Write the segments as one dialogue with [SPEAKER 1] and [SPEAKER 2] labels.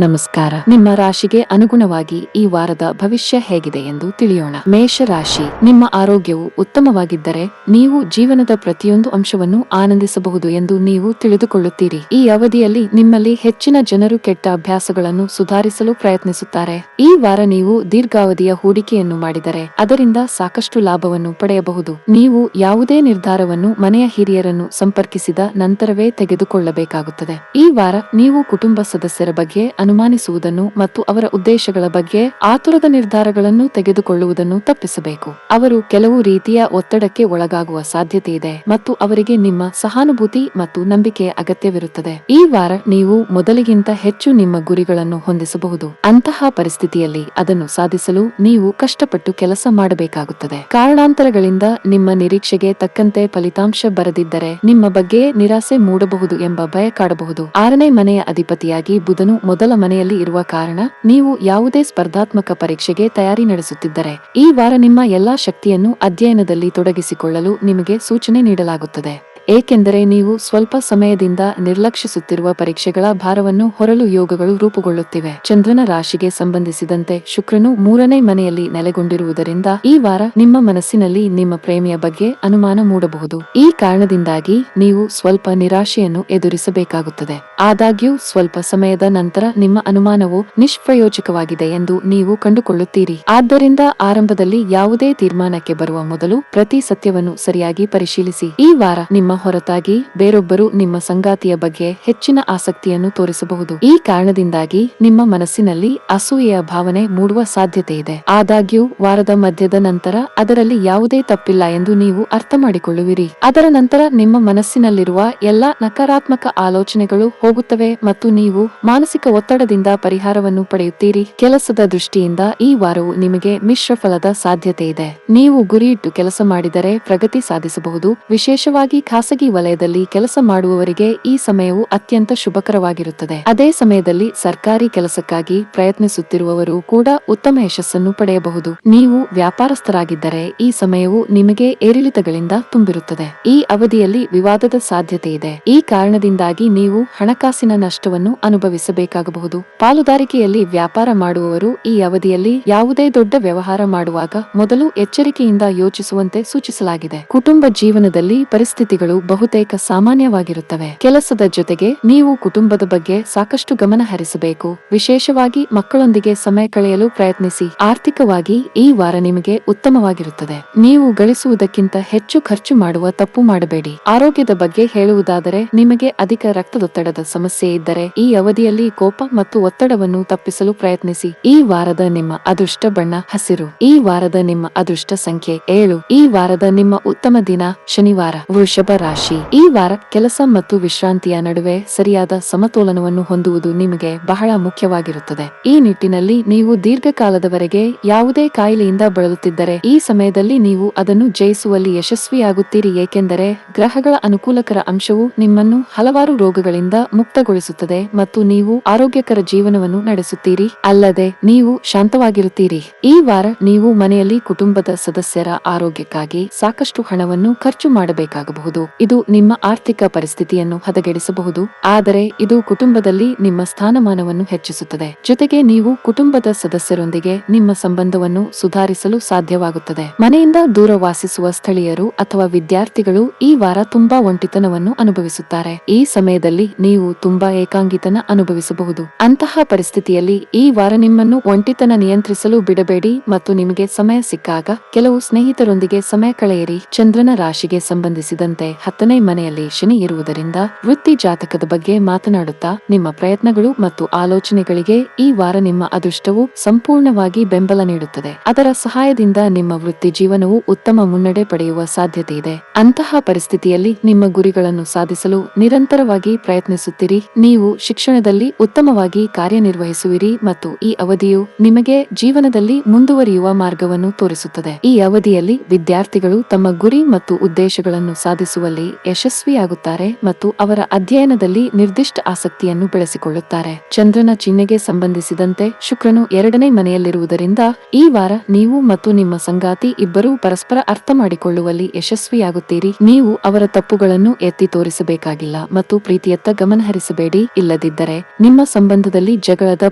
[SPEAKER 1] ನಮಸ್ಕಾರ. ನಿಮ್ಮ ರಾಶಿಗೆ ಅನುಗುಣವಾಗಿ ಈ ವಾರದ ಭವಿಷ್ಯ ಹೇಗಿದೆ ಎಂದು ತಿಳಿಯೋಣ. ಮೇಷ ರಾಶಿ. ನಿಮ್ಮ ಆರೋಗ್ಯವು ಉತ್ತಮವಾಗಿದ್ದರೆ ನೀವು ಜೀವನದ ಪ್ರತಿಯೊಂದು ಅಂಶವನ್ನು ಆನಂದಿಸಬಹುದು ಎಂದು ನೀವು ತಿಳಿದುಕೊಳ್ಳುತ್ತೀರಿ. ಈ ಅವಧಿಯಲ್ಲಿ ನಿಮ್ಮಲ್ಲಿ ಹೆಚ್ಚಿನ ಜನರು ಕೆಟ್ಟ ಅಭ್ಯಾಸಗಳನ್ನು ಸುಧಾರಿಸಲು ಪ್ರಯತ್ನಿಸುತ್ತಾರೆ. ಈ ವಾರ ನೀವು ದೀರ್ಘಾವಧಿಯ ಹೂಡಿಕೆಯನ್ನು ಮಾಡಿದರೆ ಅದರಿಂದ ಸಾಕಷ್ಟು ಲಾಭವನ್ನು ಪಡೆಯಬಹುದು. ನೀವು ಯಾವುದೇ ನಿರ್ಧಾರವನ್ನು ಮನೆಯ ಹಿರಿಯರನ್ನು ಸಂಪರ್ಕಿಸಿದ ನಂತರವೇ ತೆಗೆದುಕೊಳ್ಳಬೇಕಾಗುತ್ತದೆ. ಈ ವಾರ ನೀವು ಕುಟುಂಬ ಸದಸ್ಯರ ಬಗ್ಗೆ ಅನುಮಾನಿಸುವುದನ್ನು ಮತ್ತು ಅವರ ಉದ್ದೇಶಗಳ ಬಗ್ಗೆ ಆತುರದ ನಿರ್ಧಾರಗಳನ್ನು ತೆಗೆದುಕೊಳ್ಳುವುದನ್ನು ತಪ್ಪಿಸಬೇಕು. ಅವರು ಕೆಲವು ರೀತಿಯ ಒತ್ತಡಕ್ಕೆ ಒಳಗಾಗುವ ಸಾಧ್ಯತೆ ಇದೆ ಮತ್ತು ಅವರಿಗೆ ನಿಮ್ಮ ಸಹಾನುಭೂತಿ ಮತ್ತು ನಂಬಿಕೆಯ ಅಗತ್ಯವಿರುತ್ತದೆ. ಈ ವಾರ ನೀವು ಮೊದಲಿಗಿಂತ ಹೆಚ್ಚು ನಿಮ್ಮ ಗುರಿಗಳನ್ನು ಹೊಂದಿಸಬಹುದು. ಅಂತಹ ಪರಿಸ್ಥಿತಿಯಲ್ಲಿ ಅದನ್ನು ಸಾಧಿಸಲು ನೀವು ಕಷ್ಟಪಟ್ಟು ಕೆಲಸ ಮಾಡಬೇಕಾಗುತ್ತದೆ. ಕಾರಣಾಂತರಗಳಿಂದ ನಿಮ್ಮ ನಿರೀಕ್ಷೆಗೆ ತಕ್ಕಂತೆ ಫಲಿತಾಂಶ ಬರದಿದ್ದರೆ ನಿಮ್ಮ ಬಗ್ಗೆ ನಿರಾಸೆ ಮೂಡಬಹುದು ಎಂಬ ಭಯ ಕಾಡಬಹುದು. 6ನೇ ಮನೆಯ ಅಧಿಪತಿಯಾಗಿ ಬುಧನು ಮೊದಲ ಮನೆಯಲ್ಲಿ ಇರುವ ಕಾರಣ ನೀವು ಯಾವುದೇ ಸ್ಪರ್ಧಾತ್ಮಕ ಪರೀಕ್ಷೆಗೆ ತಯಾರಿ ನಡೆಸುತ್ತಿದ್ದರೆ ಈ ವಾರ ನಿಮ್ಮ ಎಲ್ಲಾ ಶಕ್ತಿಯನ್ನು ಅಧ್ಯಯನದಲ್ಲಿ ತೊಡಗಿಸಿಕೊಳ್ಳಲು ನಿಮಗೆ ಸೂಚನೆ ನೀಡಲಾಗುತ್ತದೆ. ಏಕೆಂದರೆ ನೀವು ಸ್ವಲ್ಪ ಸಮಯದಿಂದ ನಿರ್ಲಕ್ಷಿಸುತ್ತಿರುವ ಪರೀಕ್ಷೆಗಳ ಭಾರವನ್ನು ಹೊರಲು ಯೋಗಗಳು ರೂಪುಗೊಳ್ಳುತ್ತಿವೆ. ಚಂದ್ರನ ರಾಶಿಗೆ ಸಂಬಂಧಿಸಿದಂತೆ ಶುಕ್ರನು 3ನೇ ಮನೆಯಲ್ಲಿ ನೆಲೆಗೊಂಡಿರುವುದರಿಂದ ಈ ವಾರ ನಿಮ್ಮ ಮನಸ್ಸಿನಲ್ಲಿ ನಿಮ್ಮ ಪ್ರೇಮಿಯ ಬಗ್ಗೆ ಅನುಮಾನ ಮೂಡಬಹುದು. ಈ ಕಾರಣದಿಂದಾಗಿ ನೀವು ಸ್ವಲ್ಪ ನಿರಾಶೆಯನ್ನು ಎದುರಿಸಬೇಕಾಗುತ್ತದೆ. ಆದಾಗ್ಯೂ ಸ್ವಲ್ಪ ಸಮಯದ ನಂತರ ನಿಮ್ಮ ಅನುಮಾನವು ನಿಷ್ಪ್ರಯೋಜಕವಾಗಿದೆ ಎಂದು ನೀವು ಕಂಡುಕೊಳ್ಳುತ್ತೀರಿ. ಆದ್ದರಿಂದ ಆರಂಭದಲ್ಲಿ ಯಾವುದೇ ತೀರ್ಮಾನಕ್ಕೆ ಬರುವ ಮೊದಲು ಪ್ರತಿ ಸತ್ಯವನ್ನು ಸರಿಯಾಗಿ ಪರಿಶೀಲಿಸಿ. ಈ ವಾರ ನಿಮ್ಮ ಹೊರತಾಗಿ ಬೇರೊಬ್ಬರು ನಿಮ್ಮ ಸಂಗಾತಿಯ ಬಗ್ಗೆ ಹೆಚ್ಚಿನ ಆಸಕ್ತಿಯನ್ನು ತೋರಿಸಬಹುದು. ಈ ಕಾರಣದಿಂದಾಗಿ ನಿಮ್ಮ ಮನಸ್ಸಿನಲ್ಲಿ ಅಸೂಯೆಯ ಭಾವನೆ ಮೂಡುವ ಸಾಧ್ಯತೆ ಇದೆ. ಆದಾಗ್ಯೂ ವಾರದ ಮಧ್ಯದ ನಂತರ ಅದರಲ್ಲಿ ಯಾವುದೇ ತಪ್ಪಿಲ್ಲ ಎಂದು ನೀವು ಅರ್ಥ ಮಾಡಿಕೊಳ್ಳುವಿರಿ. ಅದರ ನಂತರ ನಿಮ್ಮ ಮನಸ್ಸಿನಲ್ಲಿರುವ ಎಲ್ಲಾ ನಕಾರಾತ್ಮಕ ಆಲೋಚನೆಗಳು ಹೋಗುತ್ತವೆ ಮತ್ತು ನೀವು ಮಾನಸಿಕ ಒತ್ತಡದಿಂದ ಪರಿಹಾರವನ್ನು ಪಡೆಯುತ್ತೀರಿ. ಕೆಲಸದ ದೃಷ್ಟಿಯಿಂದ ಈ ವಾರವು ನಿಮಗೆ ಮಿಶ್ರ ಫಲದ ಸಾಧ್ಯತೆ ಇದೆ. ನೀವು ಗುರಿಯಿಟ್ಟು ಕೆಲಸ ಮಾಡಿದರೆ ಪ್ರಗತಿ ಸಾಧಿಸಬಹುದು. ವಿಶೇಷವಾಗಿ ಖಾಸಗಿ ವಲಯದಲ್ಲಿ ಕೆಲಸ ಮಾಡುವವರಿಗೆ ಈ ಸಮಯವು ಅತ್ಯಂತ ಶುಭಕರವಾಗಿರುತ್ತದೆ. ಅದೇ ಸಮಯದಲ್ಲಿ ಸರ್ಕಾರಿ ಕೆಲಸಕ್ಕಾಗಿ ಪ್ರಯತ್ನಿಸುತ್ತಿರುವವರು ಕೂಡ ಉತ್ತಮ ಯಶಸ್ಸನ್ನು ಪಡೆಯಬಹುದು. ನೀವು ವ್ಯಾಪಾರಸ್ಥರಾಗಿದ್ದರೆ ಈ ಸಮಯವು ನಿಮಗೆ ಏರಿಳಿತಗಳಿಂದ ತುಂಬಿರುತ್ತದೆ. ಈ ಅವಧಿಯಲ್ಲಿ ವಿವಾದದ ಸಾಧ್ಯತೆ ಇದೆ. ಈ ಕಾರಣದಿಂದಾಗಿ ನೀವು ಹಣಕಾಸಿನ ನಷ್ಟವನ್ನು ಅನುಭವಿಸಬೇಕಾಗಬಹುದು. ಪಾಲುದಾರಿಕೆಯಲ್ಲಿ ವ್ಯಾಪಾರ ಮಾಡುವವರು ಈ ಅವಧಿಯಲ್ಲಿ ಯಾವುದೇ ದೊಡ್ಡ ವ್ಯವಹಾರ ಮಾಡುವಾಗ ಮೊದಲು ಎಚ್ಚರಿಕೆಯಿಂದ ಯೋಚಿಸುವಂತೆ ಸೂಚಿಸಲಾಗಿದೆ. ಕುಟುಂಬ ಜೀವನದಲ್ಲಿ ಪರಿಸ್ಥಿತಿಗಳು ಬಹುತೇಕ ಸಾಮಾನ್ಯವಾಗಿರುತ್ತವೆ. ಕೆಲಸದ ಜೊತೆಗೆ ನೀವು ಕುಟುಂಬದ ಬಗ್ಗೆ ಸಾಕಷ್ಟು ಗಮನ ಹರಿಸಬೇಕು. ವಿಶೇಷವಾಗಿ ಮಕ್ಕಳೊಂದಿಗೆ ಸಮಯ ಕಳೆಯಲು ಪ್ರಯತ್ನಿಸಿ. ಆರ್ಥಿಕವಾಗಿ ಈ ವಾರ ನಿಮಗೆ ಉತ್ತಮವಾಗಿರುತ್ತದೆ. ನೀವು ಗಳಿಸುವುದಕ್ಕಿಂತ ಹೆಚ್ಚು ಖರ್ಚು ಮಾಡುವ ತಪ್ಪು ಮಾಡಬೇಡಿ. ಆರೋಗ್ಯದ ಬಗ್ಗೆ ಹೇಳುವುದಾದರೆ ನಿಮಗೆ ಅಧಿಕ ರಕ್ತದೊತ್ತಡದ ಸಮಸ್ಯೆ ಇದ್ದರೆ ಈ ಅವಧಿಯಲ್ಲಿ ಕೋಪ ಮತ್ತು ಒತ್ತಡವನ್ನು ತಪ್ಪಿಸಲು ಪ್ರಯತ್ನಿಸಿ. ಈ ವಾರದ ನಿಮ್ಮ ಅದೃಷ್ಟ ಬಣ್ಣ ಹಸಿರು. ಈ ವಾರದ ನಿಮ್ಮ ಅದೃಷ್ಟ ಸಂಖ್ಯೆ 7. ಈ ವಾರದ ನಿಮ್ಮ ಉತ್ತಮ ದಿನ ಶನಿವಾರ. ವೃಷಭ ರಾಶಿ. ಈ ವಾರ ಕೆಲಸ ಮತ್ತು ವಿಶ್ರಾಂತಿಯ ನಡುವೆ ಸರಿಯಾದ ಸಮತೋಲನವನ್ನು ಹೊಂದುವುದು ನಿಮಗೆ ಬಹಳ ಮುಖ್ಯವಾಗಿರುತ್ತದೆ. ಈ ನಿಟ್ಟಿನಲ್ಲಿ ನೀವು ದೀರ್ಘಕಾಲದವರೆಗೆ ಯಾವುದೇ ಕಾಯಿಲೆಯಿಂದ ಬಳಲುತ್ತಿದ್ದರೆ ಈ ಸಮಯದಲ್ಲಿ ನೀವು ಅದನ್ನು ಜಯಿಸುವಲ್ಲಿ ಯಶಸ್ವಿಯಾಗುತ್ತೀರಿ. ಏಕೆಂದರೆ ಗ್ರಹಗಳ ಅನುಕೂಲಕರ ಅಂಶವು ನಿಮ್ಮನ್ನು ಹಲವಾರು ರೋಗಗಳಿಂದ ಮುಕ್ತಗೊಳಿಸುತ್ತದೆ ಮತ್ತು ನೀವು ಆರೋಗ್ಯಕರ ಜೀವನವನ್ನು ನಡೆಸುತ್ತೀರಿ. ಅಲ್ಲದೆ ನೀವು ಶಾಂತವಾಗಿರುತ್ತೀರಿ. ಈ ವಾರ ನೀವು ಮನೆಯಲ್ಲಿ ಕುಟುಂಬದ ಸದಸ್ಯರ ಆರೋಗ್ಯಕ್ಕಾಗಿ ಸಾಕಷ್ಟು ಹಣವನ್ನು ಖರ್ಚು ಮಾಡಬೇಕಾಗಬಹುದು. ಇದು ನಿಮ್ಮ ಆರ್ಥಿಕ ಪರಿಸ್ಥಿತಿಯನ್ನು ಹದಗೆಡಿಸಬಹುದು, ಆದರೆ ಇದು ಕುಟುಂಬದಲ್ಲಿ ನಿಮ್ಮ ಸ್ಥಾನಮಾನವನ್ನು ಹೆಚ್ಚಿಸುತ್ತದೆ. ಜೊತೆಗೆ ನೀವು ಕುಟುಂಬದ ಸದಸ್ಯರೊಂದಿಗೆ ನಿಮ್ಮ ಸಂಬಂಧವನ್ನು ಸುಧಾರಿಸಲು ಸಾಧ್ಯವಾಗುತ್ತದೆ. ಮನೆಯಿಂದ ದೂರ ವಾಸಿಸುವ ಸ್ಥಳೀಯರು ಅಥವಾ ವಿದ್ಯಾರ್ಥಿಗಳು ಈ ವಾರ ತುಂಬಾ ಒಂಟಿತನವನ್ನು ಅನುಭವಿಸುತ್ತಾರೆ. ಈ ಸಮಯದಲ್ಲಿ ನೀವು ತುಂಬಾ ಏಕಾಂಗಿತನ ಅನುಭವಿಸಬಹುದು. ಅಂತಹ ಪರಿಸ್ಥಿತಿಯಲ್ಲಿ ಈ ವಾರ ನಿಮ್ಮನ್ನು ಒಂಟಿತನ ನಿಯಂತ್ರಿಸಲು ಬಿಡಬೇಡಿ ಮತ್ತು ನಿಮಗೆ ಸಮಯ ಸಿಕ್ಕಾಗ ಕೆಲವು ಸ್ನೇಹಿತರೊಂದಿಗೆ ಸಮಯ ಕಳೆಯಿರಿ. ಚಂದ್ರನ ರಾಶಿಗೆ ಸಂಬಂಧಿಸಿದಂತೆ 10ನೇ ಮನೆಯಲ್ಲಿ ಶನಿ ಇರುವುದರಿಂದ ವೃತ್ತಿ ಜಾತಕದ ಬಗ್ಗೆ ಮಾತನಾಡುತ್ತಾ ನಿಮ್ಮ ಪ್ರಯತ್ನಗಳು ಮತ್ತು ಆಲೋಚನೆಗಳಿಗೆ ಈ ವಾರ ನಿಮ್ಮ ಅದೃಷ್ಟವು ಸಂಪೂರ್ಣವಾಗಿ ಬೆಂಬಲ ನೀಡುತ್ತದೆ. ಅದರ ಸಹಾಯದಿಂದ ನಿಮ್ಮ ವೃತ್ತಿ ಜೀವನವು ಉತ್ತಮ ಮುನ್ನಡೆ ಪಡೆಯುವ ಸಾಧ್ಯತೆ ಇದೆ. ಅಂತಹ ಪರಿಸ್ಥಿತಿಯಲ್ಲಿ ನಿಮ್ಮ ಗುರಿಗಳನ್ನು ಸಾಧಿಸಲು ನಿರಂತರವಾಗಿ ಪ್ರಯತ್ನಿಸುತ್ತೀರಿ. ನೀವು ಶಿಕ್ಷಣದಲ್ಲಿ ಉತ್ತಮವಾಗಿ ಕಾರ್ಯನಿರ್ವಹಿಸುವಿರಿ ಮತ್ತು ಈ ಅವಧಿಯು ನಿಮಗೆ ಜೀವನದಲ್ಲಿ ಮುಂದುವರಿಯುವ ಮಾರ್ಗವನ್ನು ತೋರಿಸುತ್ತದೆ. ಈ ಅವಧಿಯಲ್ಲಿ ವಿದ್ಯಾರ್ಥಿಗಳು ತಮ್ಮ ಗುರಿ ಮತ್ತು ಉದ್ದೇಶಗಳನ್ನು ಸಾಧಿಸುವಲ್ಲಿ ಮಾಡುವಲ್ಲಿ ಯಶಸ್ವಿಯಾಗುತ್ತಾರೆ ಮತ್ತು ಅವರ ಅಧ್ಯಯನದಲ್ಲಿ ನಿರ್ದಿಷ್ಟ ಆಸಕ್ತಿಯನ್ನು ಬೆಳೆಸಿಕೊಳ್ಳುತ್ತಾರೆ. ಚಂದ್ರನ ಚಿಹ್ನೆಗೆ ಸಂಬಂಧಿಸಿದಂತೆ ಶುಕ್ರನು 2ನೇ ಮನೆಯಲ್ಲಿರುವುದರಿಂದ ಈ ವಾರ ನೀವು ಮತ್ತು ನಿಮ್ಮ ಸಂಗಾತಿ ಇಬ್ಬರೂ ಪರಸ್ಪರ ಅರ್ಥ ಮಾಡಿಕೊಳ್ಳುವಲ್ಲಿ ಯಶಸ್ವಿಯಾಗುತ್ತೀರಿ. ನೀವು ಅವರ ತಪ್ಪುಗಳನ್ನು ಎತ್ತಿ ತೋರಿಸಬೇಕಾಗಿಲ್ಲ ಮತ್ತು ಪ್ರೀತಿಯತ್ತ ಗಮನಹರಿಸಬೇಡಿ, ಇಲ್ಲದಿದ್ದರೆ ನಿಮ್ಮ ಸಂಬಂಧದಲ್ಲಿ ಜಗಳದ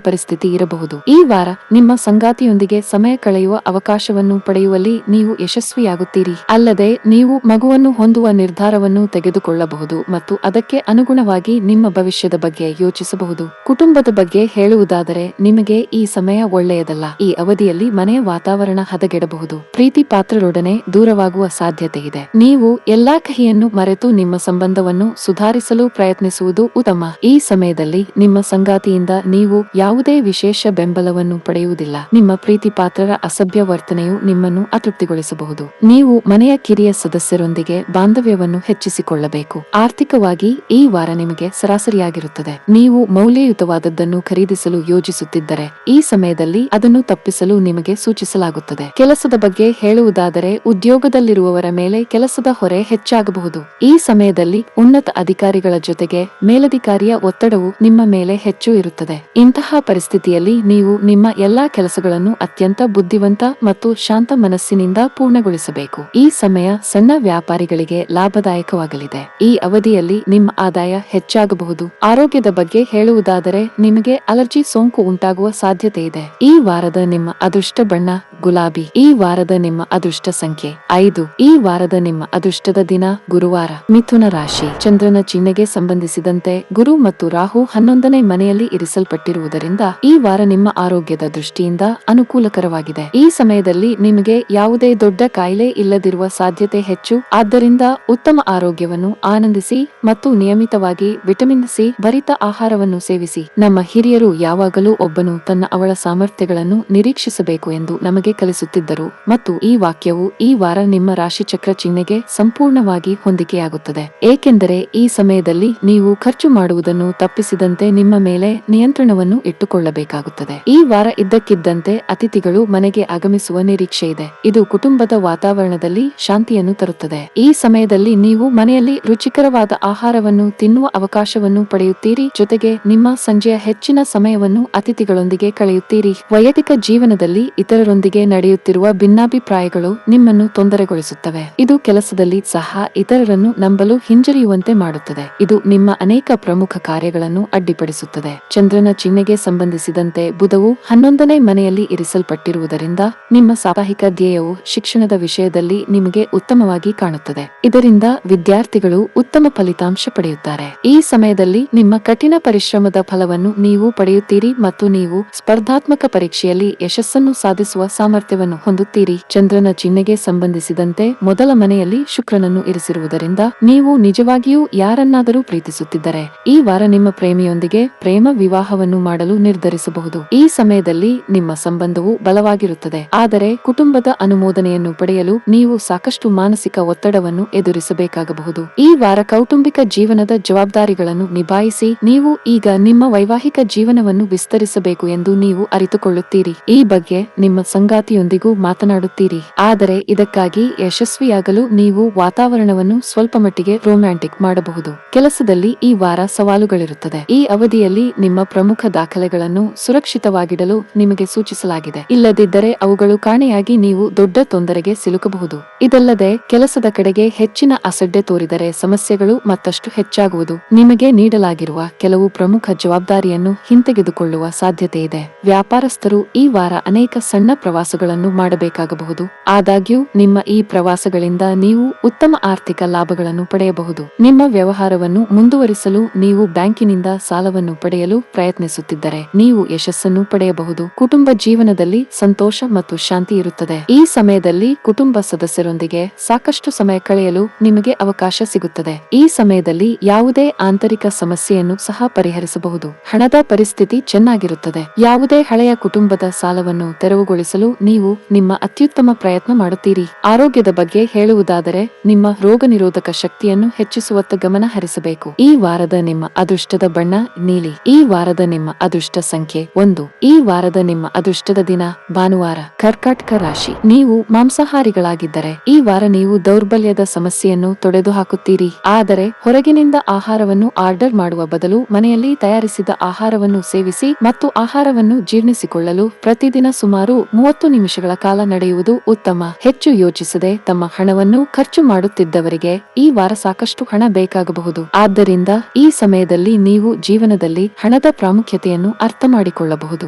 [SPEAKER 1] ಪರಿಸ್ಥಿತಿ ಇರಬಹುದು. ಈ ವಾರ ನಿಮ್ಮ ಸಂಗಾತಿಯೊಂದಿಗೆ ಸಮಯ ಕಳೆಯುವ ಅವಕಾಶವನ್ನು ಪಡೆಯುವಲ್ಲಿ ನೀವು ಯಶಸ್ವಿಯಾಗುತ್ತೀರಿ. ಅಲ್ಲದೆ ನೀವು ಮಗುವನ್ನು ಹೊಂದುವ ನಿರ್ಧಾರವನ್ನು ತೆಗೆದುಕೊಳ್ಳಬಹುದು ಮತ್ತು ಅದಕ್ಕೆ ಅನುಗುಣವಾಗಿ ನಿಮ್ಮ ಭವಿಷ್ಯದ ಬಗ್ಗೆ ಯೋಚಿಸಬಹುದು. ಕುಟುಂಬದ ಬಗ್ಗೆ ಹೇಳುವುದಾದರೆ ನಿಮಗೆ ಈ ಸಮಯ ಒಳ್ಳೆಯದಲ್ಲ. ಈ ಅವಧಿಯಲ್ಲಿ ಮನೆಯ ವಾತಾವರಣ ಹದಗೆಡಬಹುದು. ಪ್ರೀತಿ ಪಾತ್ರರೊಡನೆ ದೂರವಾಗುವ ಸಾಧ್ಯತೆ ಇದೆ. ನೀವು ಎಲ್ಲಾ ಕಹಿಯನ್ನು ಮರೆತು ನಿಮ್ಮ ಸಂಬಂಧವನ್ನು ಸುಧಾರಿಸಲು ಪ್ರಯತ್ನಿಸುವುದು ಉತ್ತಮ. ಈ ಸಮಯದಲ್ಲಿ ನಿಮ್ಮ ಸಂಗಾತಿಯಿಂದ ನೀವು ಯಾವುದೇ ವಿಶೇಷ ಬೆಂಬಲವನ್ನು ಪಡೆಯುವುದಿಲ್ಲ. ನಿಮ್ಮ ಪ್ರೀತಿ ಪಾತ್ರರ ಅಸಭ್ಯ ವರ್ತನೆಯು ನಿಮ್ಮನ್ನು ಅತೃಪ್ತಿಗೊಳಿಸಬಹುದು. ನೀವು ಮನೆಯ ಕಿರಿಯ ಸದಸ್ಯರೊಂದಿಗೆ ಬಾಂಧವ್ಯವನ್ನು ಹೆಚ್ಚಿಸಿಕೊಳ್ಳಬೇಕು. ಆರ್ಥಿಕವಾಗಿ ಈ ವಾರ ನಿಮಗೆ ಸರಾಸರಿಯಾಗಿರುತ್ತದೆ. ನೀವು ಮೌಲ್ಯಯುತವಾದದ್ದನ್ನು ಖರೀದಿಸಲು ಯೋಜಿಸುತ್ತಿದ್ದರೆ ಈ ಸಮಯದಲ್ಲಿ ಅದನ್ನು ತಪ್ಪಿಸಲು ನಿಮಗೆ ಸೂಚಿಸಲಾಗುತ್ತದೆ. ಕೆಲಸದ ಬಗ್ಗೆ ಹೇಳುವುದಾದರೆ ಉದ್ಯೋಗದಲ್ಲಿರುವವರ ಮೇಲೆ ಕೆಲಸದ ಹೊರೆ ಹೆಚ್ಚಾಗಬಹುದು. ಈ ಸಮಯದಲ್ಲಿ ಉನ್ನತ ಅಧಿಕಾರಿಗಳ ಜೊತೆಗೆ ಮೇಲಧಿಕಾರಿಯ ಒತ್ತಡವು ನಿಮ್ಮ ಮೇಲೆ ಹೆಚ್ಚು ಇರುತ್ತದೆ. ಇಂತಹ ಪರಿಸ್ಥಿತಿಯಲ್ಲಿ ನೀವು ನಿಮ್ಮ ಎಲ್ಲಾ ಕೆಲಸಗಳನ್ನು ಅತ್ಯಂತ ಬುದ್ಧಿವಂತ ಮತ್ತು ಶಾಂತ ಮನಸ್ಸಿನಿಂದ ಪೂರ್ಣಗೊಳಿಸಬೇಕು. ಈ ಸಮಯ ಸಣ್ಣ ವ್ಯಾಪಾರಿಗಳಿಗೆ ಲಾಭದಾಯಕವಾಗಲಿದೆ. ಈ ಅವಧಿಯಲ್ಲಿ ನಿಮ್ಮ ಆದಾಯ ಹೆಚ್ಚಾಗಬಹುದು. ಆರೋಗ್ಯದ ಬಗ್ಗೆ ಹೇಳುವುದಾದರೆ ನಿಮಗೆ ಅಲರ್ಜಿ ಸೋಂಕು ಉಂಟಾಗುವ ಸಾಧ್ಯತೆ ಇದೆ. ಈ ವಾರದ ನಿಮ್ಮ ಅದೃಷ್ಟ ಬಣ್ಣ ಗುಲಾಬಿ. ಈ ವಾರದ ನಿಮ್ಮ ಅದೃಷ್ಟ ಸಂಖ್ಯೆ 5. ಈ ವಾರದ ನಿಮ್ಮ ಅದೃಷ್ಟದ ದಿನ ಗುರುವಾರ. ಮಿಥುನ ರಾಶಿ. ಚಂದ್ರನ ಚಿಹ್ನೆಗೆ ಸಂಬಂಧಿಸಿದಂತೆ ಗುರು ಮತ್ತು ರಾಹು 11ನೇ ಮನೆಯಲ್ಲಿ ಇರಿಸಲ್ಪಟ್ಟಿರುವುದರಿಂದ ಈ ವಾರ ನಿಮ್ಮ ಆರೋಗ್ಯದ ದೃಷ್ಟಿಯಿಂದ ಅನುಕೂಲಕರವಾಗಿದೆ. ಈ ಸಮಯದಲ್ಲಿ ನಿಮಗೆ ಯಾವುದೇ ದೊಡ್ಡ ಕಾಯಿಲೆ ಇಲ್ಲದಿರುವ ಸಾಧ್ಯತೆ ಹೆಚ್ಚು. ಆದ್ದರಿಂದ ಉತ್ತಮ ಆರೋಗ್ಯವನ್ನು ಆನಂದಿಸಿ ಮತ್ತು ನಿಯಮಿತವಾಗಿ ವಿಟಮಿನ್ ಸಿ ಭರಿತ ಆಹಾರವನ್ನು ಸೇವಿಸಿ. ನಮ್ಮ ಹಿರಿಯರು ಯಾವಾಗಲೂ ಒಬ್ಬನು ಅವಳ ಸಾಮರ್ಥ್ಯಗಳನ್ನು ನಿರೀಕ್ಷಿಸಬೇಕು ಎಂದು ನಮಗೆ ಕಲಿಸುತ್ತಿದ್ದರು ಮತ್ತು ಈ ವಾಕ್ಯವು ಈ ವಾರ ನಿಮ್ಮ ರಾಶಿಚಕ್ರ ಚಿಹ್ನೆಗೆ ಸಂಪೂರ್ಣವಾಗಿ ಹೊಂದಿಕೆಯಾಗುತ್ತದೆ. ಏಕೆಂದರೆ ಈ ಸಮಯದಲ್ಲಿ ನೀವು ಖರ್ಚು ಮಾಡುವುದನ್ನು ತಪ್ಪಿಸಿದಂತೆ ನಿಮ್ಮ ಮೇಲೆ ನಿಯಂತ್ರಣವನ್ನು ಇಟ್ಟುಕೊಳ್ಳಬೇಕಾಗುತ್ತದೆ. ಈ ವಾರ ಇದ್ದಕ್ಕಿದ್ದಂತೆ ಅತಿಥಿಗಳು ಮನೆಗೆ ಆಗಮಿಸುವ ನಿರೀಕ್ಷೆ ಇದೆ. ಇದು ಕುಟುಂಬದ ವಾತಾವರಣದಲ್ಲಿ ಶಾಂತಿಯನ್ನು ತರುತ್ತದೆ. ಈ ಸಮಯದಲ್ಲಿ ನೀವು ಮನೆಯಲ್ಲಿ ರುಚಿಕರವಾದ ಆಹಾರವನ್ನು ತಿನ್ನುವ ಅವಕಾಶವನ್ನು ಪಡೆಯುತ್ತೀರಿ. ಜೊತೆಗೆ ನಿಮ್ಮ ಸಂಜೆಯ ಹೆಚ್ಚಿನ ಸಮಯವನ್ನು ಅತಿಥಿಗಳೊಂದಿಗೆ ಕಳೆಯುತ್ತೀರಿ. ವೈಯಕ್ತಿಕ ಜೀವನದಲ್ಲಿ ಇತರರೊಂದಿಗೆ ನಡೆಯುತ್ತಿರುವ ಭಿನ್ನಾಭಿಪ್ರಾಯಗಳು ನಿಮ್ಮನ್ನು ತೊಂದರೆಗೊಳಿಸುತ್ತವೆ. ಇದು ಕೆಲಸದಲ್ಲಿ ಸಹ ಇತರರನ್ನು ನಂಬಲು ಹಿಂಜರಿಯುವಂತೆ ಮಾಡುತ್ತದೆ. ಇದು ನಿಮ್ಮ ಅನೇಕ ಪ್ರಮುಖ ಕಾರ್ಯಗಳನ್ನು ಅಡ್ಡಿಪಡಿಸುತ್ತದೆ. ಚಂದ್ರನ ಚಿಹ್ನೆಗೆ ಸಂಬಂಧಿಸಿದಂತೆ ಬುಧವು 11ನೇ ಮನೆಯಲ್ಲಿ ಇರಿಸಲ್ಪಟ್ಟಿರುವುದರಿಂದ ನಿಮ್ಮ ಸಾಪ್ತಾಹಿಕ ಧ್ಯೇಯವು ಶಿಕ್ಷಣದ ವಿಷಯದಲ್ಲಿ ನಿಮಗೆ ಉತ್ತಮವಾಗಿ ಕಾಣುತ್ತದೆ. ಇದರಿಂದ ವಿದ್ಯಾರ್ಥಿಗಳು ಉತ್ತಮ ಫಲಿತಾಂಶ ಪಡೆಯುತ್ತಾರೆ. ಈ ಸಮಯದಲ್ಲಿ ನಿಮ್ಮ ಕಠಿಣ ಪರಿಶ್ರಮದ ಫಲವನ್ನು ನೀವು ಪಡೆಯುತ್ತೀರಿ ಮತ್ತು ನೀವು ಸ್ಪರ್ಧಾತ್ಮಕ ಪರೀಕ್ಷೆಯಲ್ಲಿ ಯಶಸ್ಸನ್ನು ಸಾಧಿಸುವ ಸಾಮರ್ಥ್ಯವನ್ನು ಹೊಂದುತ್ತೀರಿ. ಚಂದ್ರನ ಚಿಹ್ನೆಗೆ ಸಂಬಂಧಿಸಿದಂತೆ ಮೊದಲ ಮನೆಯಲ್ಲಿ ಶುಕ್ರನನ್ನು ಇರಿಸಿರುವುದರಿಂದ ನೀವು ನಿಜವಾಗಿಯೂ ಯಾರನ್ನಾದರೂ ಪ್ರೀತಿಸುತ್ತಿದ್ದರೆ ಈ ವಾರ ನಿಮ್ಮ ಪ್ರೇಮಿಯೊಂದಿಗೆ ಪ್ರೇಮ ವಿವಾಹವನ್ನು ಮಾಡಲು ನಿರ್ಧರಿಸಬಹುದು. ಈ ಸಮಯದಲ್ಲಿ ನಿಮ್ಮ ಸಂಬಂಧವು ಬಲವಾಗಿರುತ್ತದೆ, ಆದರೆ ಕುಟುಂಬದ ಅನುಮೋದನೆಯನ್ನು ಪಡೆಯಲು ನೀವು ಸಾಕಷ್ಟು ಮಾನಸಿಕ ಒತ್ತಡವನ್ನು ಎದುರಿಸಬೇಕಾಗಬಹುದು. ಈ ವಾರ ಕೌಟುಂಬಿಕ ಜೀವನದ ಜವಾಬ್ದಾರಿಗಳನ್ನು ನಿಭಾಯಿಸಿ ನೀವು ಈಗ ನಿಮ್ಮ ವೈವಾಹಿಕ ಜೀವನವನ್ನು ವಿಸ್ತರಿಸಬೇಕು ಎಂದು ನೀವು ಅರಿತುಕೊಳ್ಳುತ್ತೀರಿ. ಈ ಬಗ್ಗೆ ನಿಮ್ಮ ಸಂಗಾತಿಯೊಂದಿಗೂ ಮಾತನಾಡುತ್ತೀರಿ. ಆದರೆ ಇದಕ್ಕಾಗಿ ಯಶಸ್ವಿಯಾಗಲು ನೀವು ವಾತಾವರಣವನ್ನು ಸ್ವಲ್ಪಮಟ್ಟಿಗೆ ರೊಮ್ಯಾಂಟಿಕ್ ಮಾಡಬಹುದು. ಕೆಲಸದಲ್ಲಿ ಈ ವಾರ ಸವಾಲುಗಳಿರುತ್ತದೆ. ಈ ಅವಧಿಯಲ್ಲಿ ನಿಮ್ಮ ಪ್ರಮುಖ ದಾಖಲೆಗಳನ್ನು ಸುರಕ್ಷಿತವಾಗಿಡಲು ನಿಮಗೆ ಸೂಚಿಸಲಾಗಿದೆ. ಇಲ್ಲದಿದ್ದರೆ ಅವುಗಳು ಕಾಣೆಯಾಗಿ ನೀವು ದೊಡ್ಡ ತೊಂದರೆಗೆ ಸಿಲುಕಬಹುದು. ಇದಲ್ಲದೆ ಕೆಲಸದ ಕಡೆಗೆ ಹೆಚ್ಚಿನ ಅಸಡ್ಡೆ ತೋರಿದರೆ ಸಮಸ್ಯೆಗಳು ಮತ್ತಷ್ಟು ಹೆಚ್ಚಾಗುವುದು. ನಿಮಗೆ ನೀಡಲಾಗಿರುವ ಕೆಲವು ಪ್ರಮುಖ ಜವಾಬ್ದಾರಿಯನ್ನು ಹಿಂತೆಗೆದುಕೊಳ್ಳುವ ಸಾಧ್ಯತೆ ಇದೆ. ವ್ಯಾಪಾರಸ್ಥರು ಈ ವಾರ ಅನೇಕ ಸಣ್ಣ ಪ್ರವಾಸಗಳನ್ನು ಮಾಡಬೇಕಾಗಬಹುದು. ಆದಾಗ್ಯೂ ನಿಮ್ಮ ಈ ಪ್ರವಾಸಗಳಿಂದ ನೀವು ಉತ್ತಮ ಆರ್ಥಿಕ ಲಾಭಗಳನ್ನು ಪಡೆಯಬಹುದು. ನಿಮ್ಮ ವ್ಯವಹಾರವನ್ನು ಮುಂದುವರಿಸಲು ನೀವು ಬ್ಯಾಂಕಿನಿಂದ ಸಾಲವನ್ನು ಪಡೆಯಲು ಪ್ರಯತ್ನಿಸುತ್ತಿದ್ದರೆ ನೀವು ಯಶಸ್ಸನ್ನು ಪಡೆಯಬಹುದು. ಕುಟುಂಬ ಜೀವನದಲ್ಲಿ ಸಂತೋಷ ಮತ್ತು ಶಾಂತಿ ಇರುತ್ತದೆ. ಈ ಸಮಯದಲ್ಲಿ ಕುಟುಂಬ ಸದಸ್ಯರೊಂದಿಗೆ ಸಾಕಷ್ಟು ಸಮಯ ಕಳೆಯಲು ನಿಮಗೆ ಅವಕಾಶ ಸಿಗುತ್ತದೆ. ಈ ಸಮಯದಲ್ಲಿ ಯಾವುದೇ ಆಂತರಿಕ ಸಮಸ್ಯೆಯನ್ನು ಸಹ ಪರಿಹರಿಸಬಹುದು. ಹಣದ ಪರಿಸ್ಥಿತಿ ಚೆನ್ನಾಗಿರುತ್ತದೆ. ಯಾವುದೇ ಹಳೆಯ ಕುಟುಂಬದ ಸಾಲವನ್ನು ತೆರವುಗೊಳಿಸಲು ನೀವು ನಿಮ್ಮ ಅತ್ಯುತ್ತಮ ಪ್ರಯತ್ನ ಮಾಡುತ್ತೀರಿ. ಆರೋಗ್ಯದ ಬಗ್ಗೆ ಹೇಳುವುದಾದರೆ ನಿಮ್ಮ ರೋಗ ನಿರೋಧಕ ಶಕ್ತಿಯನ್ನು ಹೆಚ್ಚಿಸುವತ್ತ ಗಮನ ಹರಿಸಬೇಕು. ಈ ವಾರದ ನಿಮ್ಮ ಅದೃಷ್ಟದ ಬಣ್ಣ ನೀಲಿ. ಈ ವಾರದ ನಿಮ್ಮ ಅದೃಷ್ಟ ಸಂಖ್ಯೆ 1. ಈ ವಾರದ ನಿಮ್ಮ ಅದೃಷ್ಟದ ದಿನ ಭಾನುವಾರ. ಕರ್ಕಾಟಕ ರಾಶಿ, ನೀವು ಮಾಂಸಾಹಾರಿಗಳಾಗಿದ್ದರೆ ಈ ವಾರ ನೀವು ದೌರ್ಬಲ್ಯದ ಸಮಸ್ಯೆಯನ್ನು ತೊಡೆದು ಹಾಕುತ್ತೀರಿ. ಆದರೆ ಹೊರಗಿನಿಂದ ಆಹಾರವನ್ನು ಆರ್ಡರ್ ಮಾಡುವ ಬದಲು ಮನೆಯಲ್ಲಿ ತಯಾರಿಸಿದ ಆಹಾರವನ್ನು ಸೇವಿಸಿ ಮತ್ತು ಆಹಾರವನ್ನು ಜೀರ್ಣಿಸಿಕೊಳ್ಳಲು ಪ್ರತಿದಿನ ಸುಮಾರು 30 ನಿಮಿಷಗಳ ಕಾಲ ನಡೆಯುವುದು ಉತ್ತಮ. ಹೆಚ್ಚು ಯೋಚಿಸದೆ ತಮ್ಮ ಹಣವನ್ನು ಖರ್ಚು ಮಾಡುತ್ತಿದ್ದವರಿಗೆ ಈ ವಾರ ಸಾಕಷ್ಟು ಹಣ ಬೇಕಾಗಬಹುದು. ಆದ್ದರಿಂದ ಈ ಸಮಯದಲ್ಲಿ ನೀವು ಜೀವನದಲ್ಲಿ ಹಣದ ಪ್ರಾಮುಖ್ಯತೆಯನ್ನು ಅರ್ಥ ಮಾಡಿಕೊಳ್ಳಬಹುದು.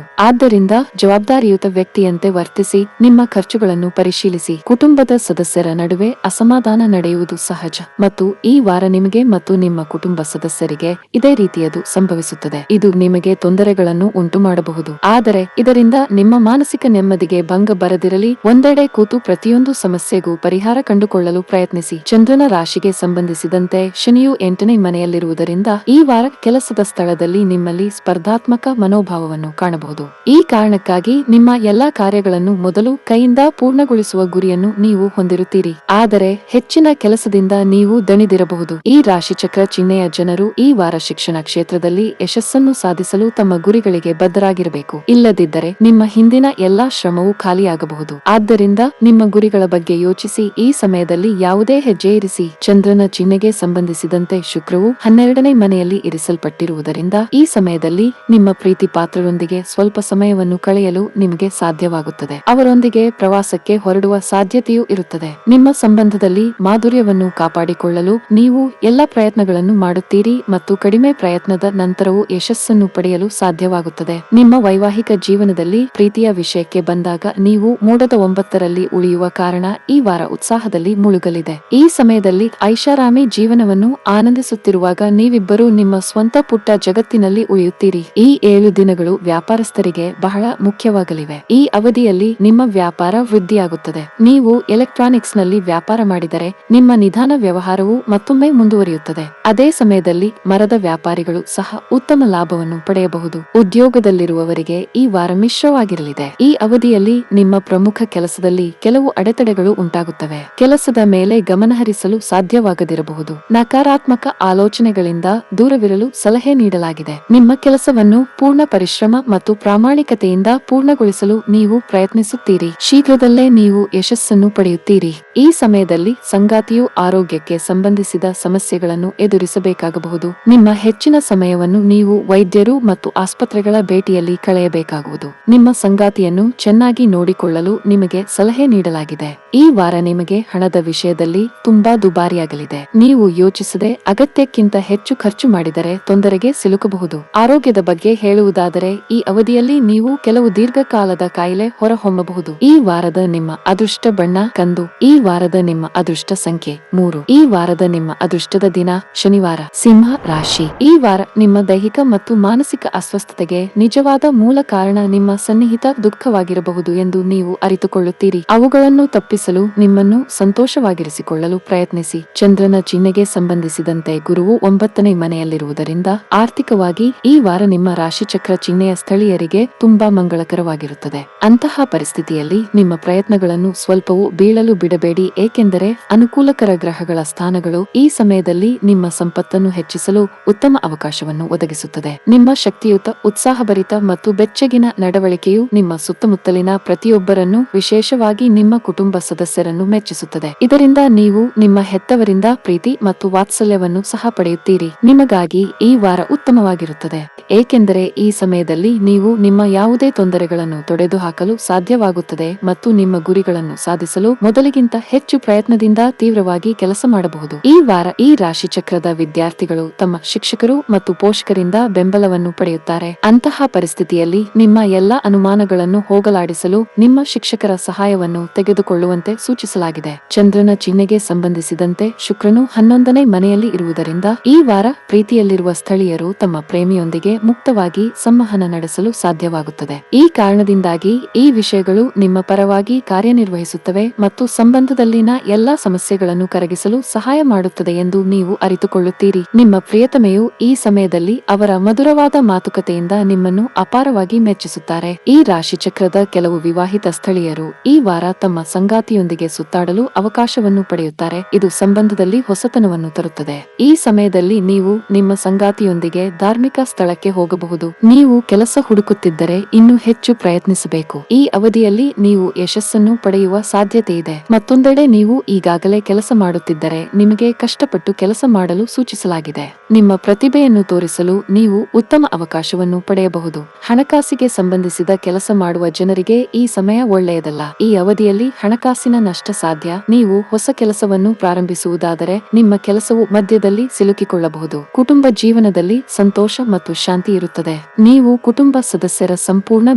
[SPEAKER 1] ಆದ್ದರಿಂದ ಜವಾಬ್ದಾರಿಯುತ ವ್ಯಕ್ತಿಯಂತೆ ವರ್ತಿಸಿ ನಿಮ್ಮ ಖರ್ಚುಗಳನ್ನು ಪರಿಶೀಲಿಸಿ. ಕುಟುಂಬದ ಸದಸ್ಯರ ನಡುವೆ ಅಸಮಾಧಾನ ನಡೆಯುವುದು ಸಹಜ ಮತ್ತು ಈ ವಾರ ನಿಮಗೆ ಮತ್ತು ನಿಮ್ಮ ಕುಟುಂಬ ಸದಸ್ಯರಿಗೆ ಇದೇ ರೀತಿಯದು ಸಂಭವಿಸುತ್ತದೆ. ಇದು ನಿಮಗೆ ತೊಂದರೆಗಳನ್ನು ಉಂಟು ಮಾಡಬಹುದು. ಆದರೆ ಇದರಿಂದ ನಿಮ್ಮ ಮಾನಸಿಕ ನೆಮ್ಮದಿಗೆ ಭಂಗ ಬರದಿರಲಿ. ಒಂದೆಡೆ ಕೂತು ಪ್ರತಿಯೊಂದು ಸಮಸ್ಯೆಗೂ ಪರಿಹಾರ ಕಂಡುಕೊಳ್ಳಲು ಪ್ರಯತ್ನಿಸಿ. ಚಂದ್ರನ ರಾಶಿಗೆ ಸಂಬಂಧಿಸಿದಂತೆ ಶನಿಯು 8ನೇ ಮನೆಯಲ್ಲಿರುವುದರಿಂದ ಈ ವಾರ ಕೆಲಸದ ಸ್ಥಳದಲ್ಲಿ ನಿಮ್ಮಲ್ಲಿ ಸ್ಪರ್ಧಾತ್ಮಕ ಮನೋಭಾವವನ್ನು ಕಾಣಬಹುದು. ಈ ಕಾರಣಕ್ಕಾಗಿ ನಿಮ್ಮ ಎಲ್ಲಾ ಕಾರ್ಯಗಳನ್ನು ಮೊದಲು ಕೈಯಿಂದ ಪೂರ್ಣಗೊಳಿಸುವ ಗುರಿಯನ್ನು ನೀವು ಹೊಂದಿರುತ್ತೀರಿ. ಆದರೆ ಹೆಚ್ಚಿನ ಕೆಲಸದಿಂದ ನೀವು ದಣಿದಿರಬಹುದು. ಈ ರಾಶಿಚಕ್ರ ಚಿಹ್ನೆಯ ಜನರು ಈ ವಾರ ಶಿಕ್ಷಣ ಕ್ಷೇತ್ರದಲ್ಲಿ ಯಶಸ್ಸನ್ನು ಸಾಧಿಸಲು ತಮ್ಮ ಗುರಿಗಳಿಗೆ ಬದ್ಧರಾಗಿರಬೇಕು. ಇಲ್ಲದಿದ್ದರೆ ನಿಮ್ಮ ಹಿಂದಿನ ಎಲ್ಲಾ ಶ್ರಮವು ಖಾಲಿಯಾಗಬಹುದು. ಆದ್ದರಿಂದ ನಿಮ್ಮ ಗುರಿಗಳ ಬಗ್ಗೆ ಯೋಚಿಸಿ ಈ ಸಮಯದಲ್ಲಿ ಯಾವುದೇ ಹೆಜ್ಜೆ ಇರಿಸಿ. ಚಂದ್ರನ ಚಿಹ್ನೆಗೆ ಸಂಬಂಧಿಸಿದಂತೆ ಶುಕ್ರವು 12ನೇ ಮನೆಯಲ್ಲಿ ಇರಿಸಲ್ಪಟ್ಟಿರುವುದರಿಂದ ಈ ಸಮಯದಲ್ಲಿ ನಿಮ್ಮ ಪ್ರೀತಿ ಪಾತ್ರರೊಂದಿಗೆ ಸ್ವಲ್ಪ ಸಮಯವನ್ನು ಕಳೆಯಲು ನಿಮಗೆ ಸಾಧ್ಯವಾಗುತ್ತದೆ. ಅವರೊಂದಿಗೆ ಪ್ರವಾಸಕ್ಕೆ ಹೊರಡುವ ಸಾಧ್ಯತೆಯೂ ಇರುತ್ತದೆ. ನಿಮ್ಮ ಸಂಬಂಧದಲ್ಲಿ ಮಾಧುರ್ಯವನ್ನು ಕಾಪಾಡಿಕೊಳ್ಳಲು ನೀವು ಎಲ್ಲ ಪ್ರಯತ್ನಗಳನ್ನು ಮಾಡುತ್ತೀರಿ ಮತ್ತು ಕಡಿಮೆ ಪ್ರಯತ್ನದ ನಂತರವೂ ಯಶಸ್ಸನ್ನು ಪಡೆಯಲು ಸಾಧ್ಯವಾಗುತ್ತದೆ. ನಿಮ್ಮ ವೈವಾಹಿಕ ಜೀವನದಲ್ಲಿ ಪ್ರೀತಿಯ ವಿಷಯಕ್ಕೆ ಬಂದಾಗ ನೀವು ಮೋಡದ 9ರಲ್ಲಿ ಉಳಿಯುವ ಕಾರಣ ಈ ವಾರ ಉತ್ಸಾಹದಲ್ಲಿ ಮುಳುಗಲಿದೆ. ಈ ಸಮಯದಲ್ಲಿ ಐಷಾರಾಮಿ ಜೀವನವನ್ನು ಆನಂದಿಸುತ್ತಿರುವಾಗ ನೀವಿಬ್ಬರೂ ನಿಮ್ಮ ಸ್ವಂತ ಪುಟ್ಟ ಜಗತ್ತಿನಲ್ಲಿ ಉಳಿಯುತ್ತೀರಿ. ಈ 7 ದಿನಗಳು ವ್ಯಾಪಾರಸ್ಥರಿಗೆ ಬಹಳ ಮುಖ್ಯವಾಗಲಿವೆ. ಈ ಅವಧಿಯಲ್ಲಿ ನಿಮ್ಮ ವ್ಯಾಪಾರ ವೃದ್ಧಿಯಾಗುತ್ತದೆ. ನೀವು ಎಲೆಕ್ಟ್ರಾನಿಕ್ಸ್ ನಲ್ಲಿ ವ್ಯಾಪಾರ ಮಾಡಿದರೆ ನಿಮ್ಮ ನಿಧಾನ ವ್ಯವಹಾರವು ಮತ್ತೊಮ್ಮೆ ಮುಂದುವರಿಯುತ್ತದೆ. ಅದೇ ಸಮಯದಲ್ಲಿ ಮರದ ವ್ಯಾಪಾರಿಗಳು ಸಹ ಉತ್ತಮ ಲಾಭವನ್ನು ಪಡೆಯಬಹುದು. ಉದ್ಯೋಗದಲ್ಲಿರುವವರಿಗೆ ಈ ವಾರ ಮಿಶ್ರವಾಗಿರಲಿದೆ. ಈ ಅವಧಿಯಲ್ಲಿ ನಿಮ್ಮ ಪ್ರಮುಖ ಕೆಲಸದಲ್ಲಿ ಕೆಲವು ಅಡೆತಡೆಗಳು ಉಂಟಾಗುತ್ತವೆ. ಕೆಲಸದ ಮೇಲೆ ಗಮನಹರಿಸಲು ಸಾಧ್ಯವಾಗದಿರಬಹುದು. ನಕಾರಾತ್ಮಕ ಆಲೋಚನೆಗಳಿಂದ ದೂರವಿರಲು ಸಲಹೆ ನೀಡಲಾಗಿದೆ. ನಿಮ್ಮ ಕೆಲಸವನ್ನು ಪೂರ್ಣ ಪರಿಶ್ರಮ ಮತ್ತು ಪ್ರಾಮಾಣಿಕತೆಯಿಂದ ಪೂರ್ಣಗೊಳಿಸಲು ನೀವು ಪ್ರಯತ್ನಿಸುತ್ತೀರಿ. ಶೀಘ್ರದಲ್ಲೇ ನೀವು ಯಶಸ್ಸನ್ನು ಪಡೆಯುತ್ತೀರಿ. ಈ ಸಮಯದಲ್ಲಿ ಸಂಗಾತಿಯು ಆರೋಗ್ಯಕ್ಕೆ ಸಂಬಂಧಿಸಿದ ಸಮಸ್ಯೆಗಳನ್ನು ಎದುರಿಸಬೇಕಾಗಬಹುದು. ನಿಮ್ಮ ಹೆಚ್ಚಿನ ಸಮಯವನ್ನು ನೀವು ವೈದ್ಯರು ಮತ್ತು ಆಸ್ಪತ್ರೆಗಳ ಭೇಟಿಯಲ್ಲಿ ಕಳೆಯಬೇಕಾಗುವುದು. ನಿಮ್ಮ ಸಂಗಾತಿಯನ್ನು ಚೆನ್ನಾಗಿ ನೋಡಿಕೊಳ್ಳಲು ನಿಮಗೆ ಸಲಹೆ ನೀಡಲಾಗಿದೆ. ಈ ವಾರ ನಿಮಗೆ ಹಣದ ವಿಷಯದಲ್ಲಿ ತುಂಬಾ ದುಬಾರಿಯಾಗಲಿದೆ. ನೀವು ಯೋಚಿಸದೆ ಅಗತ್ಯಕ್ಕಿಂತ ಹೆಚ್ಚು ಖರ್ಚು ಮಾಡಿದರೆ ತೊಂದರೆಗೆ ಸಿಲುಕಬಹುದು. ಆರೋಗ್ಯದ ಬಗ್ಗೆ ಹೇಳುವುದಾದರೆ ಈ ಅವಧಿಯಲ್ಲಿ ನೀವು ಕೆಲವು ದೀರ್ಘಕಾಲದ ಕಾಯಿಲೆ ಹೊರಹೊಮ್ಮಬಹುದು. ಈ ವಾರದ ನಿಮ್ಮ ಅದೃಷ್ಟ ಬಣ್ಣ ಕಂದು. ಈ ವಾರದ ನಿಮ್ಮ ಅದೃಷ್ಟ ಸಂಖ್ಯೆ 3. ಈ ವಾರದ ನಿಮ್ಮ ಅದೃಷ್ಟದ ದಿನ ಶನಿವಾರ. ಸಿಂಹ ರಾಶಿ, ಈ ವಾರ ನಿಮ್ಮ ದೈಹಿಕ ಮತ್ತು ಮಾನಸಿಕ ಅಸ್ವಸ್ಥತೆಗೆ ನಿಜವಾದ ಮೂಲ ಕಾರಣ ನಿಮ್ಮ ಸನ್ನಿಹಿತ ದುಃಖವಾಗಿರಬಹುದು ಎಂದು ನೀವು ಅರಿತುಕೊಳ್ಳುತ್ತೀರಿ. ಅವುಗಳನ್ನು ತಪ್ಪಿಸಲು ನಿಮ್ಮನ್ನು ಸಂತೋಷವಾಗಿರಿಸಿಕೊಳ್ಳಲು ಪ್ರಯತ್ನಿಸಿ. ಚಂದ್ರನ ಚಿಹ್ನೆಗೆ ಸಂಬಂಧಿಸಿದಂತೆ ಗುರುವು 9ನೇ ಮನೆಯಲ್ಲಿರುವುದರಿಂದ ಆರ್ಥಿಕವಾಗಿ ಈ ವಾರ ನಿಮ್ಮ ರಾಶಿಚಕ್ರ ಚಿಹ್ನೆಯ ಸ್ಥಳೀಯರಿಗೆ ತುಂಬಾ ಮಂಗಳಕರವಾಗಿರುತ್ತದೆ. ಅಂತಹ ಪರಿಸ್ಥಿತಿಯಲ್ಲಿ ನಿಮ್ಮ ಪ್ರಯತ್ನಗಳನ್ನು ಸ್ವಲ್ಪವೂ ಬೀಳಲು ಬಿಡಬೇಡಿ, ಏಕೆಂದರೆ ಅನುಕೂಲಕರ ಗ್ರಹಗಳ ಸ್ಥಾನಗಳು ಈ ಸಮಯದಲ್ಲಿ ನಿಮ್ಮ ಸಂಪತ್ತನ್ನು ಹೆಚ್ಚಿಸಲು ಉತ್ತಮ ಅವಕಾಶವನ್ನು ಒದಗಿಸುತ್ತದೆ. ನಿಮ್ಮ ಶಕ್ತಿಯುತ, ಉತ್ಸಾಹಭರಿತ ಮತ್ತು ಬೆಚ್ಚಗಿನ ನಡವಳಿಕೆಯು ನಿಮ್ಮ ಸುತ್ತಮುತ್ತಲಿನ ಪ್ರತಿಯೊಬ್ಬರನ್ನು, ವಿಶೇಷವಾಗಿ ನಿಮ್ಮ ಕುಟುಂಬ ಸದಸ್ಯರನ್ನು ಮೆಚ್ಚಿಸುತ್ತದೆ. ಇದರಿಂದ ನೀವು ನಿಮ್ಮ ಹೆತ್ತವರಿಂದ ಪ್ರೀತಿ ಮತ್ತು ವಾತ್ಸಲ್ಯವನ್ನು ಸಹ ಪಡೆಯುತ್ತೀರಿ. ನಿಮಗಾಗಿ ಈ ವಾರ ಉತ್ತಮವಾಗಿರುತ್ತದೆ, ಏಕೆಂದರೆ ಈ ಸಮಯದಲ್ಲಿ ನೀವು ನಿಮ್ಮ ಯಾವುದೇ ತೊಂದರೆಗಳನ್ನು ತೊಡೆದುಹಾಕಲು ಸಾಧ್ಯವಾಗುತ್ತದೆ ಮತ್ತು ನಿಮ್ಮ ಗುರಿಗಳನ್ನು ಸಾಧಿಸಲು ಮೊದಲಿಗಿಂತ ಹೆಚ್ಚು ಪ್ರಯತ್ನದಿಂದ ತೀವ್ರವಾಗಿ ಕೆಲಸ ಮಾಡಬಹುದು. ಈ ವಾರ ಈ ರಾಶಿಚಕ್ರದ ವಿದ್ಯಾರ್ಥಿಗಳು ತಮ್ಮ ಶಿಕ್ಷಕರು ಮತ್ತು ಪೋಷಕರಿಂದ ಬೆಂಬಲವನ್ನು ಪಡೆಯುತ್ತಾರೆ. ಅಂತಹ ಪರಿಸ್ಥಿತಿಯಲ್ಲಿ ನಿಮ್ಮ ಎಲ್ಲಾ ಅನುಮಾನಗಳನ್ನು ಹೋಗಲಾಡಿಸಲು ನಿಮ್ಮ ಶಿಕ್ಷಕರ ಸಹಾಯವನ್ನು ತೆಗೆದುಕೊಳ್ಳುವಂತೆ ಸೂಚಿಸಲಾಗಿದೆ. ಚಂದ್ರನ ಚಿಹ್ನೆಗೆ ಸಂಬಂಧಿಸಿದಂತೆ ಶುಕ್ರನು 11ನೇ ಮನೆಯಲ್ಲಿ ಇರುವುದರಿಂದ ಈ ವಾರ ಪ್ರೀತಿಯಲ್ಲಿರುವ ಸ್ಥಳೀಯರು ತಮ್ಮ ಪ್ರೇಮಿಯೊಂದಿಗೆ ಮುಕ್ತವಾಗಿ ಸಂವಹನ ನಡೆಸಲು ಸಾಧ್ಯವಾಗುತ್ತದೆ. ಈ ಕಾರಣದಿಂದಾಗಿ ಈ ವಿಷಯಗಳು ನಿಮ್ಮ ಪರವಾಗಿ ಕಾರ್ಯನಿರ್ವಹಿಸುತ್ತವೆ ಮತ್ತು ಸಂಬಂಧದಲ್ಲಿನ ಎಲ್ಲಾ ಸಮಸ್ಯೆಗಳನ್ನು ಕರಗಿಸಲು ಸಹಾಯ ಮಾಡುತ್ತದೆ ಎಂದು ನೀವು ಅರಿತುಕೊಳ್ಳುತ್ತೀರಿ. ನಿಮ್ಮ ಪ್ರಿಯತಮೆಯು ಈ ಸಮಯದಲ್ಲಿ ಅವರ ಮಧುರವಾದ ಮಾತುಕತೆಯಿಂದ ನಿಮ್ಮನ್ನು ಅಪಾರವಾಗಿ ಮೆಚ್ಚಿಸುತ್ತಾರೆ. ಈ ರಾಶಿಚಕ್ರದ ಕೆಲವು ಕೆಲವು ವಿವಾಹಿತ ಸ್ಥಳೀಯರು ಈ ವಾರ ತಮ್ಮ ಸಂಗಾತಿಯೊಂದಿಗೆ ಸುತ್ತಾಡಲು ಅವಕಾಶವನ್ನು ಪಡೆಯುತ್ತಾರೆ. ಇದು ಸಂಬಂಧದಲ್ಲಿ ಹೊಸತನವನ್ನು ತರುತ್ತದೆ. ಈ ಸಮಯದಲ್ಲಿ ನೀವು ನಿಮ್ಮ ಸಂಗಾತಿಯೊಂದಿಗೆ ಧಾರ್ಮಿಕ ಸ್ಥಳಕ್ಕೆ ಹೋಗಬಹುದು. ನೀವು ಕೆಲಸ ಹುಡುಕುತ್ತಿದ್ದರೆ ಇನ್ನೂ ಹೆಚ್ಚು ಪ್ರಯತ್ನಿಸಬೇಕು. ಈ ಅವಧಿಯಲ್ಲಿ ನೀವು ಯಶಸ್ಸನ್ನು ಪಡೆಯುವ ಸಾಧ್ಯತೆ ಇದೆ. ಮತ್ತೊಂದೆಡೆ ನೀವು ಈಗಾಗಲೇ ಕೆಲಸ ಮಾಡುತ್ತಿದ್ದರೆ ನಿಮಗೆ ಕಷ್ಟಪಟ್ಟು ಕೆಲಸ ಮಾಡಲು ಸೂಚಿಸಲಾಗಿದೆ. ನಿಮ್ಮ ಪ್ರತಿಭೆಯನ್ನು ತೋರಿಸಲು ನೀವು ಉತ್ತಮ ಅವಕಾಶವನ್ನು ಪಡೆಯಬಹುದು. ಹಣಕಾಸಿಗೆ ಸಂಬಂಧಿಸಿದ ಕೆಲಸ ಮಾಡುವ ಜನರಿಗೆ ಈ ಸಮಯ ಒಳ್ಳೆಯದಲ್ಲ. ಈ ಅವಧಿಯಲ್ಲಿ ಹಣಕಾಸಿನ ನಷ್ಟ ಸಾಧ್ಯ. ನೀವು ಹೊಸ ಕೆಲಸವನ್ನು ಪ್ರಾರಂಭಿಸುವುದಾದರೆ ನಿಮ್ಮ ಕೆಲಸವು ಮಧ್ಯದಲ್ಲಿ ಸಿಲುಕಿಕೊಳ್ಳಬಹುದು. ಕುಟುಂಬ ಜೀವನದಲ್ಲಿ ಸಂತೋಷ ಮತ್ತು ಶಾಂತಿ ಇರುತ್ತದೆ. ನೀವು ಕುಟುಂಬ ಸದಸ್ಯರ ಸಂಪೂರ್ಣ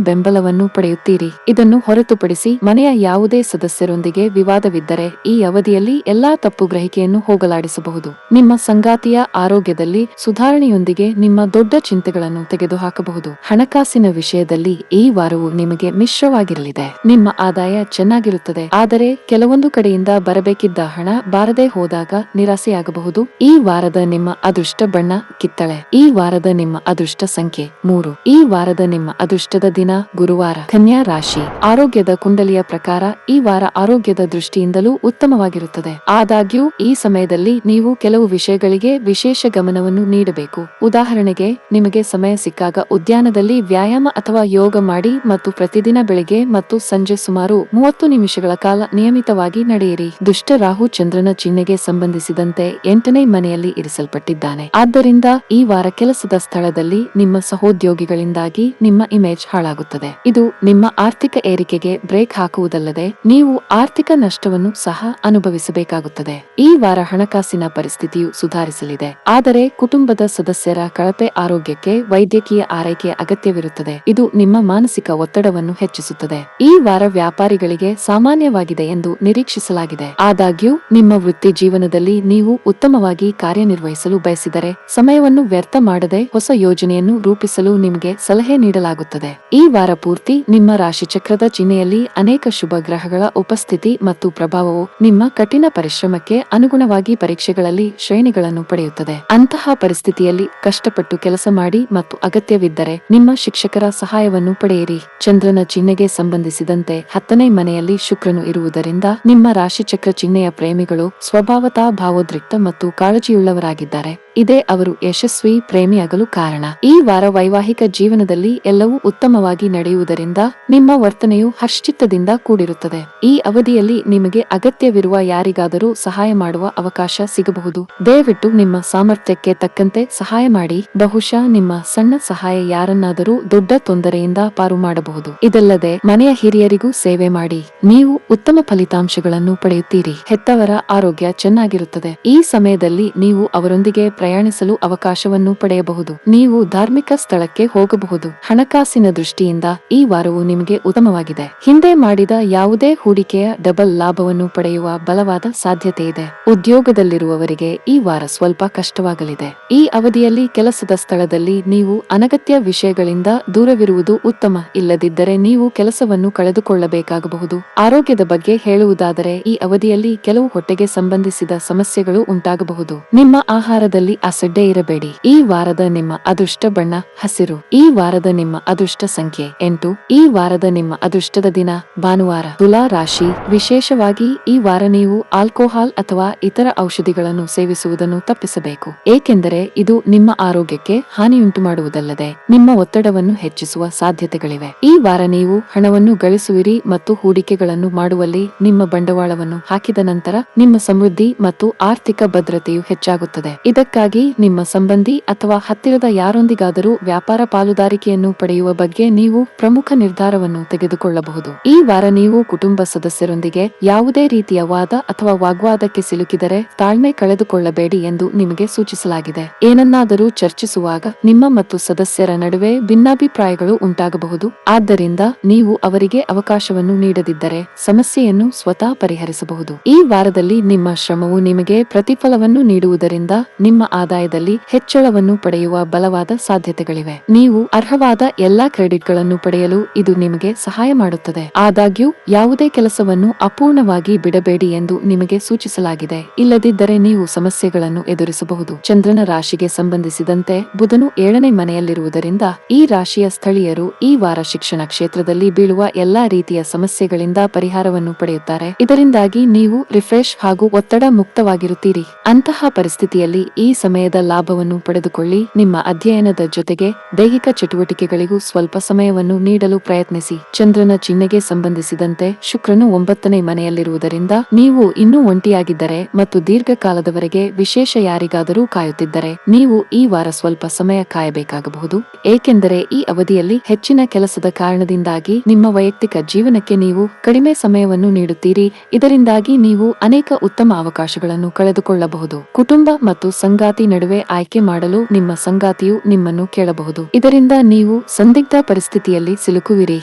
[SPEAKER 1] ಬೆಂಬಲವನ್ನು ಪಡೆಯುತ್ತೀರಿ. ಇದನ್ನು ಹೊರತುಪಡಿಸಿ ಮನೆಯ ಯಾವುದೇ ಸದಸ್ಯರೊಂದಿಗೆ ವಿವಾದವಿದ್ದರೆ ಈ ಅವಧಿಯಲ್ಲಿ ಎಲ್ಲಾ ತಪ್ಪು ಗ್ರಹಿಕೆಯನ್ನು ಹೋಗಲಾಡಿಸಬಹುದು. ನಿಮ್ಮ ಸಂಗಾತಿಯ ಆರೋಗ್ಯದಲ್ಲಿ ಸುಧಾರಣೆಯೊಂದಿಗೆ ನಿಮ್ಮ ದೊಡ್ಡ ಚಿಂತೆಗಳನ್ನು ತೆಗೆದುಹಾಕಬಹುದು. ಹಣಕಾಸಿನ ವಿಷಯದಲ್ಲಿ ಈ ವಾರವು ನಿಮಗೆ ಮಿಶ್ರವಾಗಿರಲಿದೆ. ನಿಮ್ಮ ಆದಾಯ ಚೆನ್ನಾಗಿರುತ್ತದೆ, ಆದರೆ ಕೆಲವೊಂದು ಕಡೆಯಿಂದ ಬರಬೇಕಿದ್ದ ಹಣ ಬಾರದೆ ಹೋದಾಗ ನಿರಾಸೆಯಾಗಬಹುದು. ಈ ವಾರದ ನಿಮ್ಮ ಅದೃಷ್ಟ ಬಣ್ಣ ಕಿತ್ತಳೆ. ಈ ವಾರದ ನಿಮ್ಮ ಅದೃಷ್ಟ ಸಂಖ್ಯೆ 3. ಈ ವಾರದ ನಿಮ್ಮ ಅದೃಷ್ಟದ ದಿನ ಗುರುವಾರ. ಕನ್ಯಾ ರಾಶಿ. ಆರೋಗ್ಯದ ಕುಂಡಲಿಯ ಪ್ರಕಾರ ಈ ವಾರ ಆರೋಗ್ಯದ ದೃಷ್ಟಿಯಿಂದಲೂ ಉತ್ತಮವಾಗಿರುತ್ತದೆ. ಆದಾಗ್ಯೂ ಈ ಸಮಯದಲ್ಲಿ ನೀವು ಕೆಲವು ವಿಷಯಗಳಿಗೆ ವಿಶೇಷ ಗಮನವನ್ನು ನೀಡಬೇಕು. ಉದಾಹರಣೆಗೆ, ನಿಮಗೆ ಸಮಯ ಸಿಕ್ಕಾಗ ಉದ್ಯಾನದಲ್ಲಿ ವ್ಯಾಯಾಮ ಅಥವಾ ಯೋಗ ಮಾಡಿ ಮತ್ತು ಪ್ರತಿದಿನ ಬೆಳಿಗ್ಗೆ ಮತ್ತು ಸಂಜೆ ಸುಮಾರು 30 ನಿಮಿಷಗಳ ಕಾಲ ನಿಯಮಿತವಾಗಿ ನಡೆಯಿರಿ. ದುಷ್ಟ ರಾಹು ಚಂದ್ರನ ಚಿಹ್ನೆಗೆ ಸಂಬಂಧಿಸಿದಂತೆ 8ನೇ ಮನೆಯಲ್ಲಿ ಇರಿಸಲ್ಪಟ್ಟಿದ್ದಾನೆ. ಆದ್ದರಿಂದ ಈ ವಾರ ಕೆಲಸದ ಸ್ಥಳದಲ್ಲಿ ನಿಮ್ಮ ಸಹೋದ್ಯೋಗಿಗಳಿಂದಾಗಿ ನಿಮ್ಮ ಇಮೇಜ್ ಹಾಳಾಗುತ್ತದೆ. ಇದು ನಿಮ್ಮ ಆರ್ಥಿಕ ಏರಿಕೆಗೆ ಬ್ರೇಕ್ ಹಾಕುವುದಲ್ಲದೆ ನೀವು ಆರ್ಥಿಕ ನಷ್ಟವನ್ನು ಸಹ ಅನುಭವಿಸಬೇಕಾಗುತ್ತದೆ. ಈ ವಾರ ಹಣಕಾಸಿನ ಪರಿಸ್ಥಿತಿಯು ಸುಧಾರಿಸಲಿದೆ, ಆದರೆ ಕುಟುಂಬದ ಸದಸ್ಯರ ಕಳಪೆ ಆರೋಗ್ಯಕ್ಕೆ ವೈದ್ಯಕೀಯ ಆರೈಕೆಯ ಅಗತ್ಯವಿರುತ್ತದೆ. ಇದು ನಿಮ್ಮ ಮಾನಸಿಕ ಒತ್ತಡವನ್ನು ಹೆಚ್ಚಿಸುತ್ತದೆ. ಈ ವಾರ ವ್ಯಾಪಾರಿಗಳಿಗೆ ಸಾಮಾನ್ಯವಾಗಿದೆ ಎಂದು ನಿರೀಕ್ಷಿಸಲಾಗಿದೆ. ಆದಾಗ್ಯೂ ನಿಮ್ಮ ವೃತ್ತಿ ಜೀವನದಲ್ಲಿ ನೀವು ಉತ್ತಮವಾಗಿ ಕಾರ್ಯನಿರ್ವಹಿಸಲು ಬಯಸಿದರೆ ಸಮಯವನ್ನು ವ್ಯರ್ಥ ಮಾಡದೆ ಹೊಸ ಯೋಜನೆಯನ್ನು ರೂಪಿಸಲು ನಿಮಗೆ ಸಲಹೆ ನೀಡಲಾಗುತ್ತದೆ. ಈ ವಾರ ಪೂರ್ತಿ ನಿಮ್ಮ ರಾಶಿಚಕ್ರದ ಚಿಹ್ನೆಯಲ್ಲಿ ಅನೇಕ ಶುಭ ಗ್ರಹಗಳ ಉಪಸ್ಥಿತಿ ಮತ್ತು ಪ್ರಭಾವವು ನಿಮ್ಮ ಕಠಿಣ ಪರಿಶ್ರಮಕ್ಕೆ ಅನುಗುಣವಾಗಿ ಪರೀಕ್ಷೆಗಳಲ್ಲಿ ಶ್ರೇಣಿಗಳನ್ನು ಪಡೆಯುತ್ತದೆ. ಅಂತಹ ಪರಿಸ್ಥಿತಿಯಲ್ಲಿ ಕಷ್ಟಪಟ್ಟು ಕೆಲಸ ಮಾಡಿ ಮತ್ತು ಅಗತ್ಯವಿದ್ದರೆ ನಿಮ್ಮ ಶಿಕ್ಷಕರ ಸಹಾಯವನ್ನು ಪಡೆಯಿರಿ. ಚಂದ್ರನ ಚಿಹ್ನೆಗೆ ಸಂಬಂಧಿಸಿದಂತೆ 10ನೇ ಮನೆಯಲ್ಲಿ ಶುಕ್ರನು ಇರುವುದರಿಂದ ನಿಮ್ಮ ರಾಶಿಚಕ್ರ ಚಿಹ್ನೆಯ ಪ್ರೇಮಿಗಳು ಸ್ವಭಾವತಃ ಭಾವೋದ್ರಿಕ್ತ ಮತ್ತು ಕಾಳಜಿಯುಳ್ಳವರಾಗಿದ್ದಾರೆ. ಇದೇ ಅವರು ಯಶಸ್ವಿ ಪ್ರೇಮಿಯಾಗಲು ಕಾರಣ. ಈ ವಾರ ವೈವಾಹಿಕ ಜೀವನದಲ್ಲಿ ಎಲ್ಲವೂ ಉತ್ತಮವಾಗಿ ನಡೆಯುವುದರಿಂದ ನಿಮ್ಮ ವರ್ತನೆಯು ಹರ್ಷಚಿತ್ತದಿಂದ ಕೂಡಿರುತ್ತದೆ. ಈ ಅವಧಿಯಲ್ಲಿ ನಿಮಗೆ ಅಗತ್ಯವಿರುವ ಯಾರಿಗಾದರೂ ಸಹಾಯ ಮಾಡುವ ಅವಕಾಶ ಸಿಗಬಹುದು. ದಯವಿಟ್ಟು ನಿಮ್ಮ ಸಾಮರ್ಥ್ಯಕ್ಕೆ ತಕ್ಕಂತೆ ಸಹಾಯ ಮಾಡಿ. ಬಹುಶಃ ನಿಮ್ಮ ಸಣ್ಣ ಸಹಾಯ ಯಾರನ್ನಾದರೂ ದೊಡ್ಡ ತೊಂದರೆಯಿಂದ ಪಾರು ಮಾಡಬಹುದು. ಇದಲ್ಲದೆ ಮನೆಯ ಹಿರಿಯರಿಗೂ ಸೇವೆ ಮಾಡಿ. ನೀವು ಉತ್ತಮ ಫಲಿತಾಂಶಗಳನ್ನು ಪಡೆಯುತ್ತೀರಿ. ಹೆತ್ತವರ ಆರೋಗ್ಯ ಚೆನ್ನಾಗಿರುತ್ತದೆ. ಈ ಸಮಯದಲ್ಲಿ ನೀವು ಅವರೊಂದಿಗೆ ಪ್ರಯಾಣಿಸಲು ಅವಕಾಶವನ್ನು ಪಡೆಯಬಹುದು. ನೀವು ಧಾರ್ಮಿಕ ಸ್ಥಳಕ್ಕೆ ಹೋಗಬಹುದು. ಹಣಕಾಸಿನ ದೃಷ್ಟಿಯಿಂದ ಈ ವಾರವು ನಿಮಗೆ ಉತ್ತಮವಾಗಿದೆ. ಹಿಂದೆ ಮಾಡಿದ ಯಾವುದೇ ಹೂಡಿಕೆಯ ಡಬಲ್ ಲಾಭವನ್ನು ಪಡೆಯುವ ಬಲವಾದ ಸಾಧ್ಯತೆ ಇದೆ. ಉದ್ಯೋಗದಲ್ಲಿರುವವರಿಗೆ ಈ ವಾರ ಸ್ವಲ್ಪ ಕಷ್ಟವಾಗಲಿದೆ. ಈ ಅವಧಿಯಲ್ಲಿ ಕೆಲಸದ ಸ್ಥಳದಲ್ಲಿ ನೀವು ಅನಗತ್ಯ ವಿಷಯಗಳಿಂದ ದೂರವಿರುವುದು ಉತ್ತಮ. ಇಲ್ಲದಿದ್ದರೆ ನೀವು ಕೆಲಸವನ್ನು ಕಳೆದುಕೊಳ್ಳಬೇಕಾಗಬಹುದು. ಆರೋಗ್ಯದ ಬಗ್ಗೆ ಹೇಳುವುದಾದರೆ ಈ ಅವಧಿಯಲ್ಲಿ ಕೆಲವು ಹೊಟ್ಟೆಗೆ ಸಂಬಂಧಿಸಿದ ಸಮಸ್ಯೆಗಳು ಉಂಟಾಗಬಹುದು. ನಿಮ್ಮ ಆಹಾರದಲ್ಲಿ ಅಸಡ್ಡೆ ಇರಬೇಡಿ. ಈ ವಾರದ ನಿಮ್ಮ ಅದೃಷ್ಟ ಬಣ್ಣ ಹಸಿರು. ಈ ವಾರದ ನಿಮ್ಮ ಅದೃಷ್ಟ ಸಂಖ್ಯೆ 8. ಈ ವಾರದ ನಿಮ್ಮ ಅದೃಷ್ಟದ ದಿನ ಭಾನುವಾರ. ತುಲಾ ರಾಶಿ. ವಿಶೇಷವಾಗಿ ಈ ವಾರ ನೀವು ಆಲ್ಕೋಹಾಲ್ ಅಥವಾ ಇತರ ಔಷಧಿಗಳನ್ನು ಸೇವಿಸುವುದನ್ನು ತಪ್ಪಿಸಬೇಕು, ಏಕೆಂದರೆ ಇದು ನಿಮ್ಮ ಆರೋಗ್ಯಕ್ಕೆ ಹಾನಿಯುಂಟು ಮಾಡುವುದಲ್ಲದೆ ನಿಮ್ಮ ಒತ್ತಡವನ್ನು ಹೆಚ್ಚಿಸುವ ಸಾಧ್ಯತೆಗಳಿವೆ. ಈ ವಾರ ನೀವು ಹಣವನ್ನು ಗಳಿಸುವಿರಿ ಮತ್ತು ಹೂಡಿಕೆಗಳನ್ನು ಮಾಡುವಲ್ಲಿ ನಿಮ್ಮ ಬಂಡವಾಳವನ್ನು ಹಾಕಿದ ನಂತರ ನಿಮ್ಮ ಸಮೃದ್ಧಿ ಮತ್ತು ಆರ್ಥಿಕ ಭದ್ರತೆಯು ಹೆಚ್ಚಾಗುತ್ತದೆ. ಇದಕ್ಕಾಗಿ ನಿಮ್ಮ ಸಂಬಂಧಿ ಅಥವಾ ಹತ್ತಿರದ ಯಾರೊಂದಿಗಾದರೂ ವ್ಯಾಪಾರ ಪಾಲುದಾರಿಕೆಯನ್ನು ಪಡೆಯುವ ಬಗ್ಗೆ ನೀವು ಪ್ರಮುಖ ನಿರ್ಧಾರವನ್ನು ತೆಗೆದುಕೊಳ್ಳಬಹುದು. ಈ ವಾರ ನೀವು ಕುಟುಂಬ ಸದಸ್ಯರೊಂದಿಗೆ ಯಾವುದೇ ರೀತಿಯ ವಾದ ಅಥವಾ ವಾಗ್ವಾದಕ್ಕೆ ಸಿಲುಕಿದರೆ ತಾಳ್ಮೆ ಕಳೆದುಕೊಳ್ಳಬೇಡಿ ಎಂದು ನಿಮಗೆ ಸೂಚಿಸಲಾಗಿದೆ. ಏನನ್ನಾದರೂ ಚರ್ಚಿಸುವಾಗ ನಿಮ್ಮ ಮತ್ತು ಸದಸ್ಯರ ನಡುವೆ ಭಿನ್ನಾಭಿಪ್ರಾಯಗಳು ಉಂಟಾಗಬಹುದು. ಆದ್ದರಿಂದ ನೀವು ಅವರಿಗೆ ಅವಕಾಶವನ್ನು ನೀಡದಿದ್ದರೆ ಸಮಸ್ಯೆಯನ್ನು ಸ್ವತಃ ಪರಿಹರಿಸಬಹುದು. ಈ ವಾರದಲ್ಲಿ ನಿಮ್ಮ ಶ್ರಮವು ನಿಮಗೆ ಪ್ರತಿಫಲವನ್ನು ನೀಡುವುದರಿಂದ ನಿಮ್ಮ ಆದಾಯದಲ್ಲಿ ಹೆಚ್ಚಳವನ್ನು ಪಡೆಯುವ ಬಲವಾದ ಸಾಧ್ಯತೆಗಳಿವೆ. ನೀವು ಅರ್ಹವಾದ ಎಲ್ಲಾ ಕ್ರೆಡಿಟ್ಗಳನ್ನು ಪಡೆಯಲು ಇದು ನಿಮಗೆ ಸಹಾಯ ಮಾಡುತ್ತದೆ. ಆದಾಗ್ಯೂ ಯಾವುದೇ ಕೆಲಸವನ್ನು ಅಪೂರ್ಣವಾಗಿ ಬಿಡಬೇಡಿ ಎಂದು ನಿಮಗೆ ಸೂಚಿಸಲಾಗಿದೆ. ಇಲ್ಲದಿದ್ದರೆ ನೀವು ಸಮಸ್ಯೆಗಳನ್ನು ಎದುರಿಸಬಹುದು. ಚಂದ್ರನ ರಾಶಿಗೆ ಸಂಬಂಧಿಸಿದಂತೆ ಬುಧನು 7ನೇ ಮನೆಯಲ್ಲಿರುವುದರಿಂದ ಈ ರಾಶಿಯ ಸ್ಥಳೀಯರು ಈ ವಾರ ಶಿಕ್ಷಣ ಕ್ಷೇತ್ರದಲ್ಲಿ ಜೀವನದಲ್ಲಿ ಬೀಳುವ ಎಲ್ಲಾ ರೀತಿಯ ಸಮಸ್ಯೆಗಳಿಂದ ಪರಿಹಾರವನ್ನು ಪಡೆಯುತ್ತಾರೆ. ಇದರಿಂದಾಗಿ ನೀವು ರಿಫ್ರೆಶ್ ಹಾಗೂ ಒತ್ತಡ ಮುಕ್ತವಾಗಿರುತ್ತೀರಿ. ಅಂತಹ ಪರಿಸ್ಥಿತಿಯಲ್ಲಿ ಈ ಸಮಯದ ಲಾಭವನ್ನು ಪಡೆದುಕೊಳ್ಳಿ. ನಿಮ್ಮ ಅಧ್ಯಯನದ ಜೊತೆಗೆ ದೈಹಿಕ ಚಟುವಟಿಕೆಗಳಿಗೂ ಸ್ವಲ್ಪ ಸಮಯವನ್ನು ನೀಡಲು ಪ್ರಯತ್ನಿಸಿ. ಚಂದ್ರನ ಚಿಹ್ನೆಗೆ ಸಂಬಂಧಿಸಿದಂತೆ ಶುಕ್ರನು 9ನೇ ಮನೆಯಲ್ಲಿರುವುದರಿಂದ ನೀವು ಇನ್ನೂ ಒಂಟಿಯಾಗಿದ್ದರೆ ಮತ್ತು ದೀರ್ಘಕಾಲದವರೆಗೆ ವಿಶೇಷ ಯಾರಿಗಾದರೂ ಕಾಯುತ್ತಿದ್ದರೆ ನೀವು ಈ ವಾರ ಸ್ವಲ್ಪ ಸಮಯ ಕಾಯಬೇಕಾಗಬಹುದು. ಏಕೆಂದರೆ ಈ ಅವಧಿಯಲ್ಲಿ ಹೆಚ್ಚಿನ ಕೆಲಸದ ಕಾರಣದಿಂದಾಗಿ ನಿಮ್ಮ ವೈಯಕ್ತಿಕ ಜೀವನಕ್ಕೆ ನೀವು ಕಡಿಮೆ ಸಮಯವನ್ನು ನೀಡುತ್ತೀರಿ. ಇದರಿಂದಾಗಿ ನೀವು ಅನೇಕ ಉತ್ತಮ ಅವಕಾಶಗಳನ್ನು ಕಳೆದುಕೊಳ್ಳಬಹುದು. ಕುಟುಂಬ ಮತ್ತು ಸಂಗಾತಿ ನಡುವೆ ಆಯ್ಕೆ ಮಾಡಲು ನಿಮ್ಮ ಸಂಗಾತಿಯು ನಿಮ್ಮನ್ನು ಕೇಳಬಹುದು. ಇದರಿಂದ ನೀವು ಸಂದಿಗ್ಧ ಪರಿಸ್ಥಿತಿಯಲ್ಲಿ ಸಿಲುಕುವಿರಿ.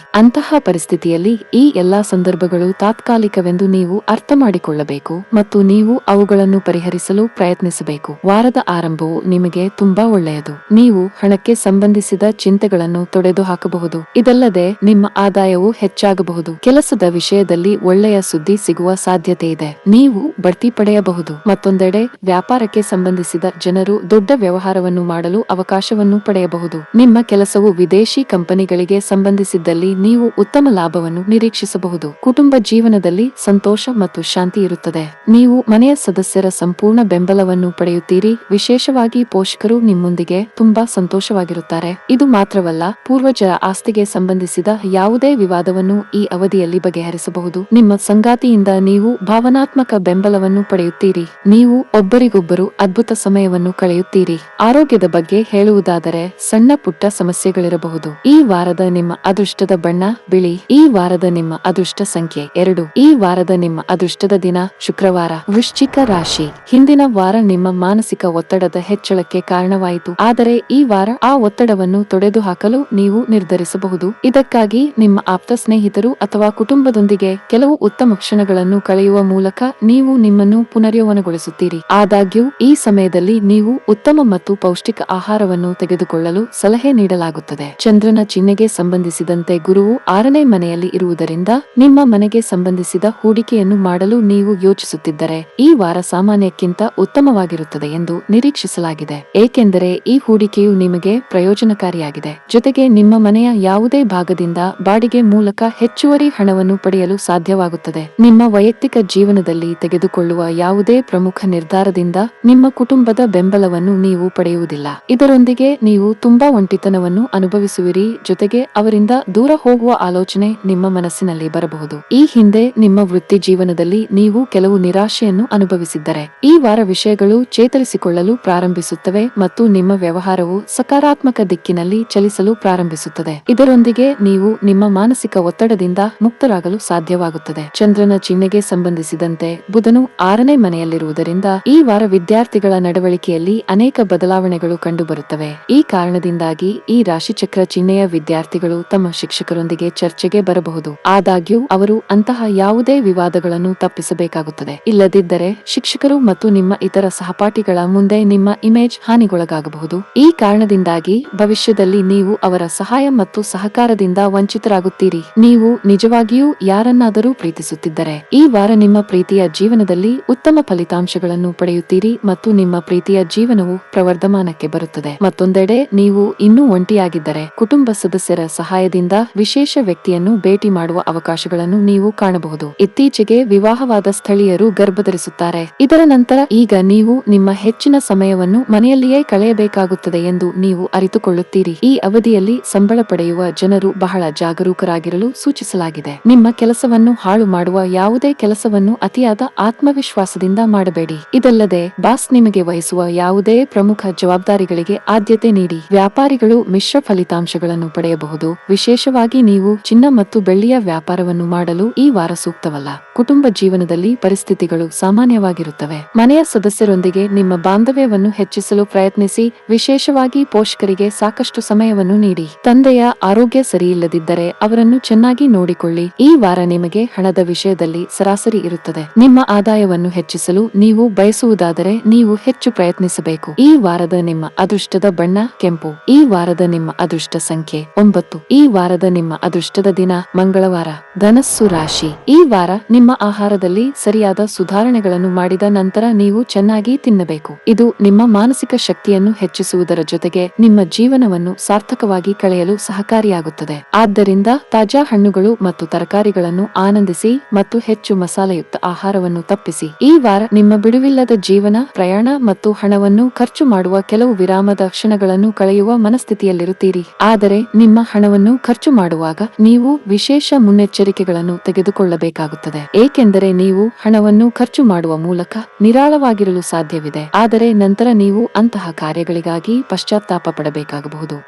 [SPEAKER 1] ಅಂತಹ ಪರಿಸ್ಥಿತಿಯಲ್ಲಿ ಈ ಎಲ್ಲಾ ಸಂದರ್ಭಗಳು ತಾತ್ಕಾಲಿಕವೆಂದು ನೀವು ಅರ್ಥ ಮಾಡಿಕೊಳ್ಳಬೇಕು ಮತ್ತು ನೀವು ಅವುಗಳನ್ನು ಪರಿಹರಿಸಲು ಪ್ರಯತ್ನಿಸಬೇಕು. ವಾರದ ಆರಂಭವು ನಿಮಗೆ ತುಂಬಾ ಒಳ್ಳೆಯದು. ನೀವು ಹಣಕ್ಕೆ ಸಂಬಂಧಿಸಿದ ಚಿಂತೆಗಳನ್ನು ತೊಡೆದುಹಾಕಬಹುದು. ಇದಲ್ಲದೆ ನಿಮ್ಮ ಆದಾಯವು ಹೆಚ್ಚಾಗಬಹುದು. ಕೆಲಸದ ವಿಷಯದಲ್ಲಿ ಒಳ್ಳೆಯ ಸುದ್ದಿ ಸಿಗುವ ಸಾಧ್ಯತೆ ಇದೆ. ನೀವು ಬಡ್ತಿ ಪಡೆಯಬಹುದು. ಮತ್ತೊಂದೆಡೆ ವ್ಯಾಪಾರಕ್ಕೆ ಸಂಬಂಧಿಸಿದ ಜನರು ದೊಡ್ಡ ವ್ಯವಹಾರವನ್ನು ಮಾಡಲು ಅವಕಾಶವನ್ನು ಪಡೆಯಬಹುದು. ನಿಮ್ಮ ಕೆಲಸವು ವಿದೇಶಿ ಕಂಪನಿಗಳಿಗೆ ಸಂಬಂಧಿಸಿದ್ದಲ್ಲಿ ನೀವು ಉತ್ತಮ ಲಾಭವನ್ನು ನಿರೀಕ್ಷಿಸಬಹುದು. ಕುಟುಂಬ ಜೀವನದಲ್ಲಿ ಸಂತೋಷ ಮತ್ತು ಶಾಂತಿ ಇರುತ್ತದೆ. ನೀವು ಮನೆಯ ಸದಸ್ಯರ ಸಂಪೂರ್ಣ ಬೆಂಬಲವನ್ನು ಪಡೆಯುತ್ತೀರಿ. ವಿಶೇಷವಾಗಿ ಪೋಷಕರು ನಿಮ್ಮೊಂದಿಗೆ ತುಂಬಾ ಸಂತೋಷವಾಗಿರುತ್ತಾರೆ. ಇದು ಮಾತ್ರವಲ್ಲ, ಪೂರ್ವಜರ ಆಸ್ತಿಗೆ ಸಂಬಂಧಿಸಿದ ಯಾವುದೇ ವಿವಾದವನ್ನು ಈ ಅವಧಿಯಲ್ಲಿ ಬಗೆಹರಿಸಬಹುದು. ನಿಮ್ಮ ಸಂಗಾತಿಯಿಂದ ನೀವು ಭಾವನಾತ್ಮಕ ಬೆಂಬಲವನ್ನು ಪಡೆಯುತ್ತೀರಿ. ನೀವು ಒಬ್ಬರಿಗೊಬ್ಬರು ಅದ್ಭುತ ಸಮಯವನ್ನು ಕಳೆಯುತ್ತೀರಿ. ಆರೋಗ್ಯದ ಬಗ್ಗೆ ಹೇಳುವುದಾದರೆ ಸಣ್ಣ ಪುಟ್ಟ ಸಮಸ್ಯೆಗಳಿರಬಹುದು. ಈ ವಾರದ ನಿಮ್ಮ ಅದೃಷ್ಟದ ಬಣ್ಣ ಬಿಳಿ. ಈ ವಾರದ ನಿಮ್ಮ ಅದೃಷ್ಟ ಸಂಖ್ಯೆ 2. ಈ ವಾರದ ನಿಮ್ಮ ಅದೃಷ್ಟದ ದಿನ ಶುಕ್ರವಾರ. ವೃಶ್ಚಿಕ ರಾಶಿ. ಹಿಂದಿನ ವಾರ ನಿಮ್ಮ ಮಾನಸಿಕ ಒತ್ತಡದ ಹೆಚ್ಚಳಕ್ಕೆ ಕಾರಣವಾಯಿತು. ಆದರೆ ಈ ವಾರ ಆ ಒತ್ತಡವನ್ನು ತೊಡೆದುಹಾಕಲು ನೀವು ನಿರ್ಧರಿಸಬಹುದು. ಇದಕ್ಕಾಗಿ ನಿಮ್ಮ ಆಪ್ತ ಸ್ನೇಹಿತರು ಅಥವಾ ಕುಟುಂಬದೊಂದಿಗೆ ಕೆಲವು ಉತ್ತಮ ಕ್ಷಣಗಳನ್ನು ಕಳೆಯುವ ಮೂಲಕ ನೀವು ನಿಮ್ಮನ್ನು ಪುನರ್ಯೌವನಗೊಳಿಸುತ್ತೀರಿ. ಆದಾಗ್ಯೂ ಈ ಸಮಯದಲ್ಲಿ ನೀವು ಉತ್ತಮ ಮತ್ತು ಪೌಷ್ಟಿಕ ಆಹಾರವನ್ನು ತೆಗೆದುಕೊಳ್ಳಲು ಸಲಹೆ ನೀಡಲಾಗುತ್ತದೆ. ಚಂದ್ರನ ಚಿಹ್ನೆಗೆ ಸಂಬಂಧಿಸಿದಂತೆ ಗುರುವು 6ನೇ ಮನೆಯಲ್ಲಿ ಇರುವುದರಿಂದ ನಿಮ್ಮ ಮನೆಗೆ ಸಂಬಂಧಿಸಿದ ಹೂಡಿಕೆಯನ್ನು ಮಾಡಲು ನೀವು ಯೋಚಿಸುತ್ತಿದ್ದರೆ ಈ ವಾರ ಸಾಮಾನ್ಯಕ್ಕಿಂತ ಉತ್ತಮವಾಗಿರುತ್ತದೆ ಎಂದು ನಿರೀಕ್ಷಿಸಲಾಗಿದೆ. ಏಕೆಂದರೆ ಈ ಹೂಡಿಕೆಯು ನಿಮಗೆ ಪ್ರಯೋಜನಕಾರಿಯಾಗಿದೆ. ಜೊತೆಗೆ ನಿಮ್ಮ ಮನೆಯ ಯಾವುದೇ ಭಾಗದಿಂದ ಬಾಡಿಗೆ ಮೂಲಕ ಹೆಚ್ಚುವರಿ ಹಣವನ್ನು ಪಡೆಯಲು ಸಾಧ್ಯವಾಗುತ್ತದೆ. ನಿಮ್ಮ ವೈಯಕ್ತಿಕ ಜೀವನದಲ್ಲಿ ತೆಗೆದುಕೊಳ್ಳುವ ಯಾವುದೇ ಪ್ರಮುಖ ನಿರ್ಧಾರದಿಂದ ನಿಮ್ಮ ಕುಟುಂಬದ ಬೆಂಬಲವನ್ನು ನೀವು ಪಡೆಯುವುದಿಲ್ಲ. ಇದರೊಂದಿಗೆ ನೀವು ತುಂಬಾ ಒಂಟಿತನವನ್ನು ಅನುಭವಿಸುವಿರಿ. ಜೊತೆಗೆ ಅವರಿಂದ ದೂರ ಹೋಗುವ ಆಲೋಚನೆ ನಿಮ್ಮ ಮನಸ್ಸಿನಲ್ಲಿ ಬರಬಹುದು. ಈ ಹಿಂದೆ ನಿಮ್ಮ ವೃತ್ತಿ ಜೀವನದಲ್ಲಿ ನೀವು ಕೆಲವು ನಿರಾಶೆಯನ್ನು ಅನುಭವಿಸಿದ್ದರೆ ಈ ವಾರ ವಿಷಯಗಳು ಚೇತರಿಸಿಕೊಳ್ಳಲು ಪ್ರಾರಂಭಿಸುತ್ತವೆ ಮತ್ತು ನಿಮ್ಮ ವ್ಯವಹಾರವು ಸಕಾರಾತ್ಮಕ ದಿಕ್ಕಿನಲ್ಲಿ ಚಲಿಸಲು ಪ್ರಾರಂಭಿಸುತ್ತದೆ. ಇದರೊಂದಿಗೆ ನೀವು ನಿಮ್ಮ ಮಾನಸಿಕ ಒತ್ತಡದಿಂದ ಮುಕ್ತರಾಗಲು ಸಾಧ್ಯವಾಗುತ್ತದೆ. ಚಂದ್ರನ ಚಿಹ್ನೆಗೆ ಸಂಬಂಧಿಸಿದಂತೆ ಬುಧನು 6ನೇ ಮನೆಯಲ್ಲಿರುವುದರಿಂದ ಈ ವಾರ ವಿದ್ಯಾರ್ಥಿಗಳ ನಡವಳಿಕೆಯಲ್ಲಿ ಅನೇಕ ಬದಲಾವಣೆಗಳು ಕಂಡುಬರುತ್ತವೆ. ಈ ಕಾರಣದಿಂದಾಗಿ ಈ ರಾಶಿಚಕ್ರ ಚಿಹ್ನೆಯ ವಿದ್ಯಾರ್ಥಿಗಳು ತಮ್ಮ ಶಿಕ್ಷಕರೊಂದಿಗೆ ಚರ್ಚೆಗೆ ಬರಬಹುದು. ಆದಾಗ್ಯೂ ಅವರು ಅಂತಹ ಯಾವುದೇ ವಿವಾದಗಳನ್ನು ತಪ್ಪಿಸಬೇಕಾಗುತ್ತದೆ. ಇಲ್ಲದಿದ್ದರೆ ಶಿಕ್ಷಕರು ಮತ್ತು ನಿಮ್ಮ ಇತರ ಸಹಪಾಠಿಗಳ ಮುಂದೆ ನಿಮ್ಮ ಇಮೇಜ್ ಹಾನಿಗೊಳಗಾಗಬಹುದು. ಈ ಕಾರಣದಿಂದಾಗಿ ಭವಿಷ್ಯದಲ್ಲಿ ನೀವು ಅವರ ಸಹಾಯ ಮತ್ತು ಸಹಕಾರದಿಂದ ವಂಚಿತರಾಗುತ್ತೀರಿ. ನೀವು ನಿಜವಾಗಿಯೂ ಯಾರನ್ನಾದರೂ ಪ್ರೀತಿಸುತ್ತಿದ್ದರೆ ಈ ವಾರ ನಿಮ್ಮ ಪ್ರೀತಿಯ ಜೀವನದಲ್ಲಿ ಉತ್ತಮ ಫಲಿತಾಂಶಗಳನ್ನು ಪಡೆಯುತ್ತೀರಿ ಮತ್ತು ನಿಮ್ಮ ಪ್ರೀತಿಯ ಜೀವನವು ಪ್ರವರ್ಧಮಾನಕ್ಕೆ ಬರುತ್ತದೆ. ಮತ್ತೊಂದೆಡೆ ನೀವು ಇನ್ನೂ ಒಂಟಿಯಾಗಿದ್ದರೆ ಕುಟುಂಬ ಸದಸ್ಯರ ಸಹಾಯದಿಂದ ವಿಶೇಷ ವ್ಯಕ್ತಿಯನ್ನು ಭೇಟಿ ಮಾಡುವ ಅವಕಾಶಗಳನ್ನು ನೀವು ಕಾಣಬಹುದು. ಇತ್ತೀಚೆಗೆ ವಿವಾಹವಾದ ಸ್ಥಳೀಯರು ಗರ್ಭಧರಿಸುತ್ತಾರೆ. ಇದರ ನಂತರ ಈಗ ನೀವು ನಿಮ್ಮ ಹೆಚ್ಚಿನ ಸಮಯವನ್ನು ಮನೆಯಲ್ಲಿಯೇ ಕಳೆಯಬೇಕಾಗುತ್ತದೆ ಎಂದು ನೀವು ಅರಿತುಕೊಳ್ಳುತ್ತೀರಿ. ಈ ಅವಧಿಯಲ್ಲಿ ಸಂಬಳ ಪಡೆಯುವ ಜನರು ಬಹಳ ಜಾಗರೂಕರಾಗಿರಲು ಸೂಚಿಸಲಾಗಿದೆ. ನಿಮ್ಮ ಕೆಲಸವನ್ನು ಹಾಳು ಮಾಡುವ ಯಾವುದೇ ಕೆಲಸವನ್ನು ಅತಿಯಾದ ಆತ್ಮವಿಶ್ವಾಸದಿಂದ ಮಾಡಬೇಡಿ. ಇದಲ್ಲದೆ ಬಾಸ್ ನಿಮಗೆ ವಹಿಸುವ ಯಾವುದೇ ಪ್ರಮುಖ ಜವಾಬ್ದಾರಿಗಳಿಗೆ ಆದ್ಯತೆ ನೀಡಿ. ವ್ಯಾಪಾರಿಗಳು ಮಿಶ್ರ ಫಲಿತಾಂಶಗಳನ್ನು ಪಡೆಯಬಹುದು. ವಿಶೇಷವಾಗಿ ನೀವು ಚಿನ್ನ ಮತ್ತು ಬೆಳ್ಳಿಯ ವ್ಯಾಪಾರವನ್ನು ಮಾಡಲು ಈ ವಾರ ಸೂಕ್ತವಲ್ಲ. ಕುಟುಂಬ ಜೀವನದಲ್ಲಿ ಪರಿಸ್ಥಿತಿಗಳು ಸಾಮಾನ್ಯವಾಗಿರುತ್ತವೆ. ಮನೆಯ ಸದಸ್ಯರೊಂದಿಗೆ ನಿಮ್ಮ ಬಾಂಧವ್ಯವನ್ನು ಹೆಚ್ಚಿಸಲು ಪ್ರಯತ್ನಿಸಿ. ವಿಶೇಷವಾಗಿ ಪೋಷಕರಿಗೆ ಸಾಕಷ್ಟು ಸಮಯವನ್ನು ನೀಡಿ. ತಂದೆಯ ಆರೋಗ್ಯ ಸರಿಯಿಲ್ಲದಿದ್ದರೆ ಅವರನ್ನು ಚೆನ್ನಾಗಿ ನೋಡಿಕೊಳ್ಳಿ. ಈ ವಾರ ನಿಮಗೆ ಹಣದ ವಿಷಯದಲ್ಲಿ ಸರಾಸರಿ ಇರುತ್ತದೆ. ನಿಮ್ಮ ಆದಾಯವನ್ನು ಹೆಚ್ಚಿಸಲು ನೀವು ಬಯಸುವುದಾದರೆ ನೀವು ಹೆಚ್ಚು ಪ್ರಯತ್ನಿಸಬೇಕು. ಈ ವಾರದ ನಿಮ್ಮ ಅದೃಷ್ಟದ ಬಣ್ಣ ಕೆಂಪು. ಈ ವಾರದ ನಿಮ್ಮ ಅದೃಷ್ಟ ಸಂಖ್ಯೆ 9. ಈ ವಾರದ ನಿಮ್ಮ ಅದೃಷ್ಟದ ದಿನ ಮಂಗಳವಾರ. ಧನಸ್ಸು ರಾಶಿ. ಈ ವಾರ ನಿಮ್ಮ ಆಹಾರದಲ್ಲಿ ಸರಿಯಾದ ಸುಧಾರಣೆಗಳನ್ನು ಮಾಡಿದ ನಂತರ ನೀವು ಚೆನ್ನಾಗಿ ತಿನ್ನಬೇಕು. ಇದು ನಿಮ್ಮ ಮಾನಸಿಕ ಶಕ್ತಿಯನ್ನು ಹೆಚ್ಚಿಸುವುದರ ಜೊತೆಗೆ ನಿಮ್ಮ ಜೀವನವನ್ನು ಸಾರ್ಥಕವಾಗಿ ಕಳೆಯಲು ಸಹಕಾರಿಯಾಗುತ್ತದೆ. ಆದ್ದರಿಂದ ಆದ್ದರಿಂದ ತಾಜಾ ಹಣ್ಣುಗಳು ಮತ್ತು ತರಕಾರಿಗಳನ್ನು ಆನಂದಿಸಿ ಮತ್ತು ಹೆಚ್ಚು ಮಸಾಲೆಯುಕ್ತ ಆಹಾರವನ್ನು ತಪ್ಪಿಸಿ. ಈ ವಾರ ನಿಮ್ಮ ಬಿಡುವಿಲ್ಲದ ಜೀವನ, ಪ್ರಯಾಣ ಮತ್ತು ಹಣವನ್ನು ಖರ್ಚು ಮಾಡುವ ಕೆಲವು ವಿರಾಮದ ಕ್ಷಣಗಳನ್ನು ಕಳೆಯುವ ಮನಸ್ಥಿತಿಯಲ್ಲಿರುತ್ತೀರಿ. ಆದರೆ ನಿಮ್ಮ ಹಣವನ್ನು ಖರ್ಚು ಮಾಡುವಾಗ ನೀವು ವಿಶೇಷ ಮುನ್ನೆಚ್ಚರಿಕೆಗಳನ್ನು ತೆಗೆದುಕೊಳ್ಳಬೇಕಾಗುತ್ತದೆ, ಏಕೆಂದರೆ ನೀವು ಹಣವನ್ನು ಖರ್ಚು ಮಾಡುವ ಮೂಲಕ ನಿರಾಳವಾಗಿರಲು ಸಾಧ್ಯವಿದೆ, ಆದರೆ ನಂತರ ನೀವು ಅಂತಹ ಕಾರ್ಯಗಳಿಗಾಗಿ ಪಶ್ಚಾತ್ತಾಪ ಪಡಬೇಕಾಗಬಹುದು.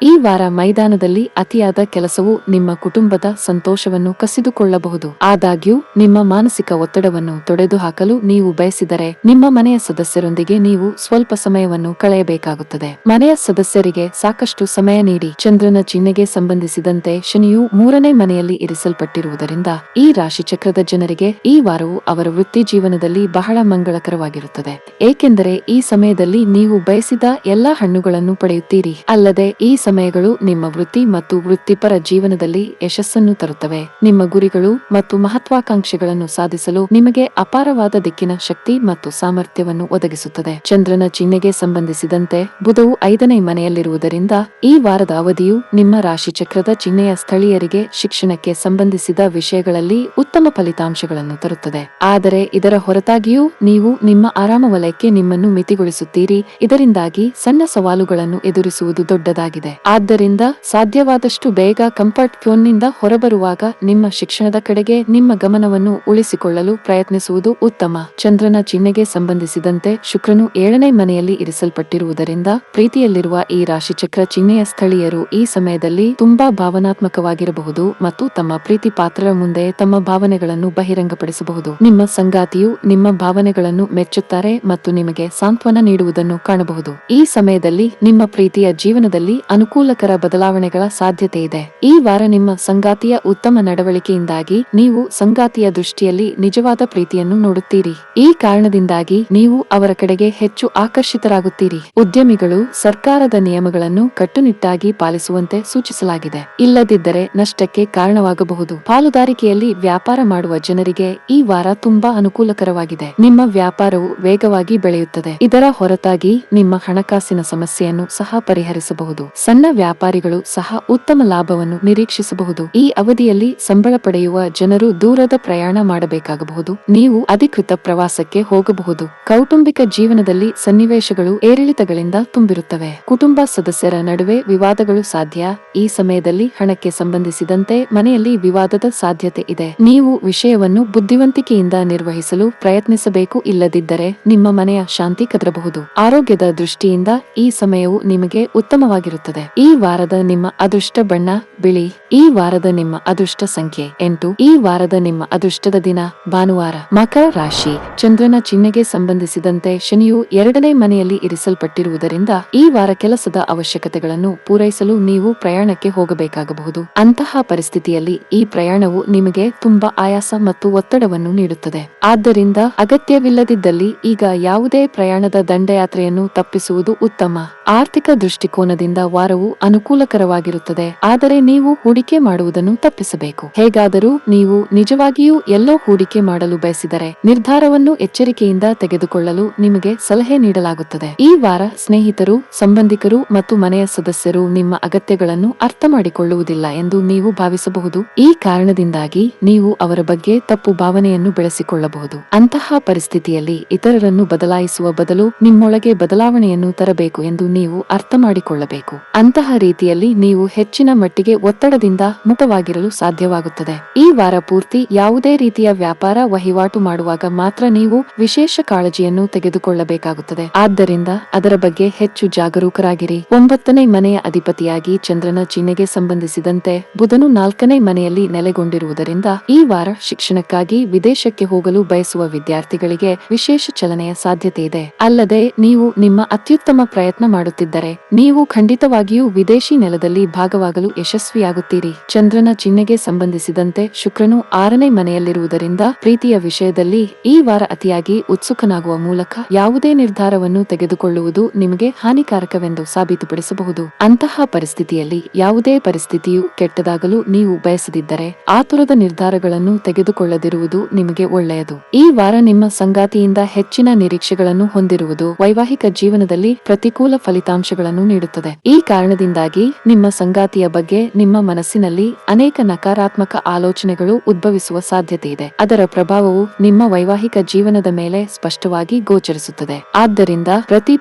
[SPEAKER 1] ಈ ವಾರ ಮೈದಾನದಲ್ಲಿ ಅತಿಯಾದ ಕೆಲಸವು ನಿಮ್ಮ ಕುಟುಂಬದ ಸಂತೋಷವನ್ನು ಕಸಿದುಕೊಳ್ಳಬಹುದು. ಆದಾಗ್ಯೂ ನಿಮ್ಮ ಮಾನಸಿಕ ಒತ್ತಡವನ್ನು ತೊಡೆದುಹಾಕಲು ನೀವು ಬಯಸಿದರೆ ನಿಮ್ಮ ಮನೆಯ ಸದಸ್ಯರೊಂದಿಗೆ ನೀವು ಸ್ವಲ್ಪ ಸಮಯವನ್ನು ಕಳೆಯಬೇಕಾಗುತ್ತದೆ. ಮನೆಯ ಸದಸ್ಯರಿಗೆ ಸಾಕಷ್ಟು ಸಮಯ ನೀಡಿ. ಚಂದ್ರನ ಚಿಹ್ನೆಗೆ ಸಂಬಂಧಿಸಿದಂತೆ ಶನಿಯು 3ನೇ ಮನೆಯಲ್ಲಿ ಇರಿಸಲ್ಪಟ್ಟಿರುವುದರಿಂದ ಈ ರಾಶಿಚಕ್ರದ ಜನರಿಗೆ ಈ ವಾರವು ಅವರ ವೃತ್ತಿ ಜೀವನದಲ್ಲಿ ಬಹಳ ಮಂಗಳಕರವಾಗಿರುತ್ತದೆ, ಏಕೆಂದರೆ ಈ ಸಮಯದಲ್ಲಿ ನೀವು ಬಯಸಿದ ಎಲ್ಲಾ ಹಣ್ಣುಗಳನ್ನು ಪಡೆಯುತ್ತೀರಿ. ಅಲ್ಲದೆ ಈ ಸಮಯಗಳು ನಿಮ್ಮ ವೃತ್ತಿ ಮತ್ತು ವೃತ್ತಿಪರ ಜೀವನದಲ್ಲಿ ಯಶಸ್ಸನ್ನು ತರುತ್ತವೆ. ನಿಮ್ಮ ಗುರಿಗಳು ಮತ್ತು ಮಹತ್ವಾಕಾಂಕ್ಷೆಗಳನ್ನು ಸಾಧಿಸಲು ನಿಮಗೆ ಅಪಾರವಾದ ದಿಕ್ಕಿನ ಶಕ್ತಿ ಮತ್ತು ಸಾಮರ್ಥ್ಯವನ್ನು ಒದಗಿಸುತ್ತದೆ. ಚಂದ್ರನ ಚಿಹ್ನೆಗೆ ಸಂಬಂಧಿಸಿದಂತೆ ಬುಧವು 5ನೇ ಮನೆಯಲ್ಲಿರುವುದರಿಂದ ಈ ವಾರದ ಅವಧಿಯು ನಿಮ್ಮ ರಾಶಿಚಕ್ರದ ಚಿಹ್ನೆಯ ಸ್ಥಳೀಯರಿಗೆ ಶಿಕ್ಷಣಕ್ಕೆ ಸಂಬಂಧಿಸಿದ ವಿಷಯಗಳಲ್ಲಿ ಉತ್ತಮ ಫಲಿತಾಂಶಗಳನ್ನು ತರುತ್ತದೆ. ಆದರೆ ಇದರ ಹೊರತಾಗಿಯೂ ನೀವು ನಿಮ್ಮ ಆರಾಮ ವಲಯಕ್ಕೆ ನಿಮ್ಮನ್ನು ಮಿತಿಗೊಳಿಸುತ್ತೀರಿ, ಇದರಿಂದಾಗಿ ಸಣ್ಣ ಸವಾಲುಗಳನ್ನು ಎದುರಿಸುವುದು ದೊಡ್ಡದಾಗಿದೆ. ಆದ್ದರಿಂದ ಸಾಧ್ಯವಾದಷ್ಟು ಬೇಗ ಕಂಫರ್ಟ್ ಝೋನ್ನಿಂದ ಹೊರಬರುವಾಗ ನಿಮ್ಮ ಶಿಕ್ಷಣದ ಕಡೆಗೆ ನಿಮ್ಮ ಗಮನವನ್ನು ಉಳಿಸಿಕೊಳ್ಳಲು ಪ್ರಯತ್ನಿಸುವುದು ಉತ್ತಮ. ಚಂದ್ರನ ಚಿಹ್ನೆಗೆ ಸಂಬಂಧಿಸಿದಂತೆ ಶುಕ್ರನು 7ನೇ ಮನೆಯಲ್ಲಿ ಇರಿಸಲ್ಪಟ್ಟಿರುವುದರಿಂದ ಪ್ರೀತಿಯಲ್ಲಿರುವ ಈ ರಾಶಿಚಕ್ರ ಚಿಹ್ನೆಯ ಸ್ಥಳೀಯರು ಈ ಸಮಯದಲ್ಲಿ ತುಂಬಾ ಭಾವನಾತ್ಮಕವಾಗಿರಬಹುದು ಮತ್ತು ತಮ್ಮ ಪ್ರೀತಿ ಪಾತ್ರರ ಮುಂದೆ ತಮ್ಮ ಭಾವನೆಗಳನ್ನು ಬಹಿರಂಗಪಡಿಸಬಹುದು. ನಿಮ್ಮ ಸಂಗಾತಿಯು ನಿಮ್ಮ ಭಾವನೆಗಳನ್ನು ಮೆಚ್ಚುತ್ತಾರೆ ಮತ್ತು ನಿಮಗೆ ಸಾಂತ್ವನ ನೀಡುವುದನ್ನು ಕಾಣಬಹುದು. ಈ ಸಮಯದಲ್ಲಿ ನಿಮ್ಮ ಪ್ರೀತಿಯ ಜೀವನದಲ್ಲಿ ಅನುಕೂಲಕರ ಬದಲಾವಣೆಗಳ ಸಾಧ್ಯತೆ ಇದೆ. ಈ ವಾರ ನಿಮ್ಮ ಸಂಗಾತಿಯ ಉತ್ತಮ ನಡವಳಿಕೆಯಿಂದಾಗಿ ನೀವು ಸಂಗಾತಿಯ ದೃಷ್ಟಿಯಲ್ಲಿ ನಿಜವಾದ ಪ್ರೀತಿಯನ್ನು ನೋಡುತ್ತೀರಿ. ಈ ಕಾರಣದಿಂದಾಗಿ ನೀವು ಅವರ ಕಡೆಗೆ ಹೆಚ್ಚು ಆಕರ್ಷಿತರಾಗುತ್ತೀರಿ. ಉದ್ಯಮಿಗಳು ಸರ್ಕಾರದ ನಿಯಮಗಳನ್ನು ಕಟ್ಟುನಿಟ್ಟಾಗಿ ಪಾಲಿಸುವಂತೆ ಸೂಚಿಸಲಾಗಿದೆ, ಇಲ್ಲದಿದ್ದರೆ ನಷ್ಟಕ್ಕೆ ಕಾರಣವಾಗಬಹುದು. ಪಾಲುದಾರಿಕೆಯಲ್ಲಿ ವ್ಯಾಪಾರ ಮಾಡುವ ಜನರಿಗೆ ಈ ವಾರ ತುಂಬಾ ಅನುಕೂಲಕರವಾಗಿದೆ. ನಿಮ್ಮ ವ್ಯಾಪಾರವು ವೇಗವಾಗಿ ಬೆಳೆಯುತ್ತದೆ. ಇದರ ಹೊರತಾಗಿ ನಿಮ್ಮ ಹಣಕಾಸಿನ ಸಮಸ್ಯೆಯನ್ನು ಸಹ ಪರಿಹರಿಸಬಹುದು. ಸಣ್ಣ ವ್ಯಾಪಾರಿಗಳು ಸಹ ಉತ್ತಮ ಲಾಭವನ್ನು ನಿರೀಕ್ಷಿಸಬಹುದು. ಈ ಅವಧಿಯಲ್ಲಿ ಸಂಬಳ ಪಡೆಯುವ ಜನರು ದೂರದ ಪ್ರಯಾಣ ಮಾಡಬೇಕಾಗಬಹುದು. ನೀವು ಅಧಿಕೃತ ಪ್ರವಾಸಕ್ಕೆ ಹೋಗಬಹುದು. ಕೌಟುಂಬಿಕ ಜೀವನದಲ್ಲಿ ಸನ್ನಿವೇಶಗಳು ಏರಿಳಿತಗಳಿಂದ ತುಂಬಿರುತ್ತವೆ. ಕುಟುಂಬ ಸದಸ್ಯರ ನಡುವೆ ವಿವಾದಗಳು ಸಾಧ್ಯ. ಈ ಸಮಯದಲ್ಲಿ ಹಣಕ್ಕೆ ಸಂಬಂಧಿಸಿದಂತೆ ಮನೆಯಲ್ಲಿ ವಿವಾದದ ಸಾಧ್ಯತೆ ಇದೆ. ನೀವು ವಿಷಯವನ್ನು ಬುದ್ಧಿವಂತಿಕೆಯಿಂದ ನಿರ್ವಹಿಸಲು ಪ್ರಯತ್ನಿಸಬೇಕು, ಇಲ್ಲದಿದ್ದರೆ ನಿಮ್ಮ ಮನೆಯ ಶಾಂತಿ ಕದರಬಹುದು. ಆರೋಗ್ಯದ ದೃಷ್ಟಿಯಿಂದ ಈ ಸಮಯವು ನಿಮಗೆ ಉತ್ತಮವಾಗಿರುತ್ತದೆ. ಈ ವಾರದ ನಿಮ್ಮ ಅದೃಷ್ಟ ಬಣ್ಣ ಬಿಳಿ. ಈ ವಾರದ ನಿಮ್ಮ ಅದೃಷ್ಟ ಸಂಖ್ಯೆ 8. ಈ ವಾರದ ನಿಮ್ಮ ಅದೃಷ್ಟದ ದಿನ ಭಾನುವಾರ. ಮಕರ ರಾಶಿ. ಚಂದ್ರನ ಚಿಹ್ನೆಗೆ ಸಂಬಂಧಿಸಿದಂತೆ ಶನಿಯು 2ನೇ ಮನೆಯಲ್ಲಿ ಇರಿಸಲ್ಪಟ್ಟಿರುವುದರಿಂದ ಈ ವಾರ ಕೆಲಸದ ಅವಶ್ಯಕತೆಗಳನ್ನು ಪೂರೈಸಲು ನೀವು ಪ್ರಯಾಣಕ್ಕೆ ಹೋಗಬೇಕಾಗಬಹುದು. ಅಂತಹ ಪರಿಸ್ಥಿತಿಯಲ್ಲಿ ಈ ಪ್ರಯಾಣವು ನಿಮಗೆ ತುಂಬಾ ಆಯಾಸ ಮತ್ತು ಒತ್ತಡವನ್ನು ನೀಡುತ್ತದೆ. ಆದ್ದರಿಂದ ಅಗತ್ಯವಿಲ್ಲದಿದ್ದಲ್ಲಿ ಈಗ ಯಾವುದೇ ಪ್ರಯಾಣದ ದಂಡಯಾತ್ರೆಯನ್ನು ತಪ್ಪಿಸುವುದು ಉತ್ತಮ. ಆರ್ಥಿಕ ದೃಷ್ಟಿಕೋನದಿಂದ ವಾರವು ಅನುಕೂಲಕರವಾಗಿರುತ್ತದೆ, ಆದರೆ ನೀವು ಹೂಡಿಕೆ ಮಾಡುವುದನ್ನು ತಪ್ಪಿಸಬೇಕು. ಹೇಗಾದರೂ ನೀವು ನಿಜವಾಗಿಯೂ ಎಲ್ಲೋ ಹೂಡಿಕೆ ಮಾಡಲು ಬಯಸಿದರೆ ನಿರ್ಧಾರವನ್ನು ಎಚ್ಚರಿಕೆಯಿಂದ ತೆಗೆದುಕೊಳ್ಳಲು ನಿಮಗೆ ಸಲಹೆ ನೀಡಲಾಗುತ್ತದೆ. ಈ ವಾರ ಸ್ನೇಹಿತರು, ಸಂಬಂಧಿಕರು ಮತ್ತು ಮನೆಯ ಸದಸ್ಯರು ನಿಮ್ಮ ಅಗತ್ಯಗಳನ್ನು ಅರ್ಥ ಮಾಡಿಕೊಳ್ಳುವುದಿಲ್ಲ ಎಂದು ನೀವು ಭಾವಿಸಬಹುದು. ಈ ಕಾರಣದಿಂದಾಗಿ ನೀವು ಅವರ ಬಗ್ಗೆ ತಪ್ಪು ಭಾವನೆಯನ್ನು ಬೆಳೆಸಿಕೊಳ್ಳಬಹುದು. ಅಂತಹ ಪರಿಸ್ಥಿತಿಯಲ್ಲಿ ಇತರರನ್ನು ಬದಲಾಯಿಸುವ ಬದಲು ನಿಮ್ಮೊಳಗೆ ಬದಲಾವಣೆಯನ್ನು ತರಬೇಕು ಎಂದು ನೀವು ಅರ್ಥ ಮಾಡಿಕೊಳ್ಳಬೇಕು. ಅಂತಹ ರೀತಿಯಲ್ಲಿ ನೀವು ಹೆಚ್ಚಿನ ಮಟ್ಟಿಗೆ ಒತ್ತಡದಿಂದ ಮುಕ್ತವಾಗಿರಲು ಸಾಧ್ಯವಾಗುತ್ತದೆ. ಈ ವಾರ ಪೂರ್ತಿ ಯಾವುದೇ ರೀತಿಯ ವ್ಯಾಪಾರ ವಹಿವಾಟು ಮಾಡುವಾಗ ಮಾತ್ರ ನೀವು ವಿಶೇಷ ಕಾಳಜಿಯನ್ನು ತೆಗೆದುಕೊಳ್ಳಬೇಕಾಗುತ್ತದೆ. ಆದ್ದರಿಂದ ಅದರ ಬಗ್ಗೆ ಹೆಚ್ಚು ಜಾಗರೂಕರಾಗಿರಿ. 9ನೇ ಮನೆಯ ಅಧಿಪತಿಯಾಗಿ ಚಂದ್ರನ ಚಿಹ್ನೆಗೆ ಸಂಬಂಧಿಸಿದಂತೆ ಬುಧನು 4ನೇ ಮನೆಯಲ್ಲಿ ನೆಲೆಗೊಂಡಿರುವುದರಿಂದ ಈ ವಾರ ಶಿಕ್ಷಣಕ್ಕಾಗಿ ವಿದೇಶಕ್ಕೆ ಹೋಗಲು ಬಯಸುವ ವಿದ್ಯಾರ್ಥಿಗಳಿಗೆ ವಿಶೇಷ ಚಲನೆಯ ಸಾಧ್ಯತೆ ಇದೆ. ಅಲ್ಲದೆ ನೀವು ನಿಮ್ಮ ಅತ್ಯುತ್ತಮ ಪ್ರಯತ್ನ ಮಾಡುತ್ತಿದ್ದರೆ ನೀವು ಖಂಡಿತವಾಗಿಯೂ ವಿದೇಶಿ ನೆಲದಲ್ಲಿ ಭಾಗವಾಗಲು ಯಶಸ್ವಿಯಾಗುತ್ತೀರಿ. ಚಂದ್ರನ ಚಿಹ್ನೆಗೆ ಸಂಬಂಧಿಸಿದಂತೆ ಶುಕ್ರನು 6ನೇ ಮನೆಯಲ್ಲಿರುವುದರಿಂದ ಪ್ರೀತಿಯ ವಿಷಯದಲ್ಲಿ ಈ ವಾರ ಅತಿಯಾಗಿ ಉತ್ಸುಕನಾಗುವ ಮೂಲಕ ಯಾವುದೇ ನಿರ್ಧಾರವನ್ನು ತೆಗೆದುಕೊಳ್ಳುವುದು ನಿಮಗೆ ಹಾನಿಕಾರಕವೆಂದು ಸಾಬೀತುಪಡಿಸಬಹುದು. ಅಂತಹ ಪರಿಸ್ಥಿತಿಯಲ್ಲಿ ಯಾವುದೇ ಪರಿಸ್ಥಿತಿಯು ಕೆಟ್ಟದಾಗಲು ನೀವು ಬಯಸದಿದ್ದರೆ ಆತುರದ ನಿರ್ಧಾರಗಳನ್ನು ತೆಗೆದುಕೊಳ್ಳದಿರುವುದು ನಿಮಗೆ ಒಳ್ಳೆಯದು. ಈ ವಾರ ನಿಮ್ಮ ಸಂಗಾತಿಯಿಂದ ಹೆಚ್ಚಿನ ನಿರೀಕ್ಷೆಗಳನ್ನು ಹೊಂದಿರುವುದು ವೈವಾಹಿಕ ಜೀವನದಲ್ಲಿ ಪ್ರತಿಕೂಲ ಫಲಿತಾಂಶಗಳನ್ನು ನೀಡುತ್ತದೆ. ಈ ಕಾರಣದಿಂದಾಗಿ ನಿಮ್ಮ ಸಂಗಾತಿಯ ಬಗ್ಗೆ ನಿಮ್ಮ ಮನಸ್ಸಿನ ಮನಸ್ಸಿನಲ್ಲಿ ಅನೇಕ ನಕಾರಾತ್ಮಕ ಆಲೋಚನೆಗಳು ಉದ್ಭವಿಸುವ ಸಾಧ್ಯತೆ ಇದೆ. ಅದರ ಪ್ರಭಾವವು ನಿಮ್ಮ ವೈವಾಹಿಕ ಜೀವನದ ಮೇಲೆ ಸ್ಪಷ್ಟವಾಗಿ ಗೋಚರಿಸುತ್ತದೆ. ಆದ್ದರಿಂದ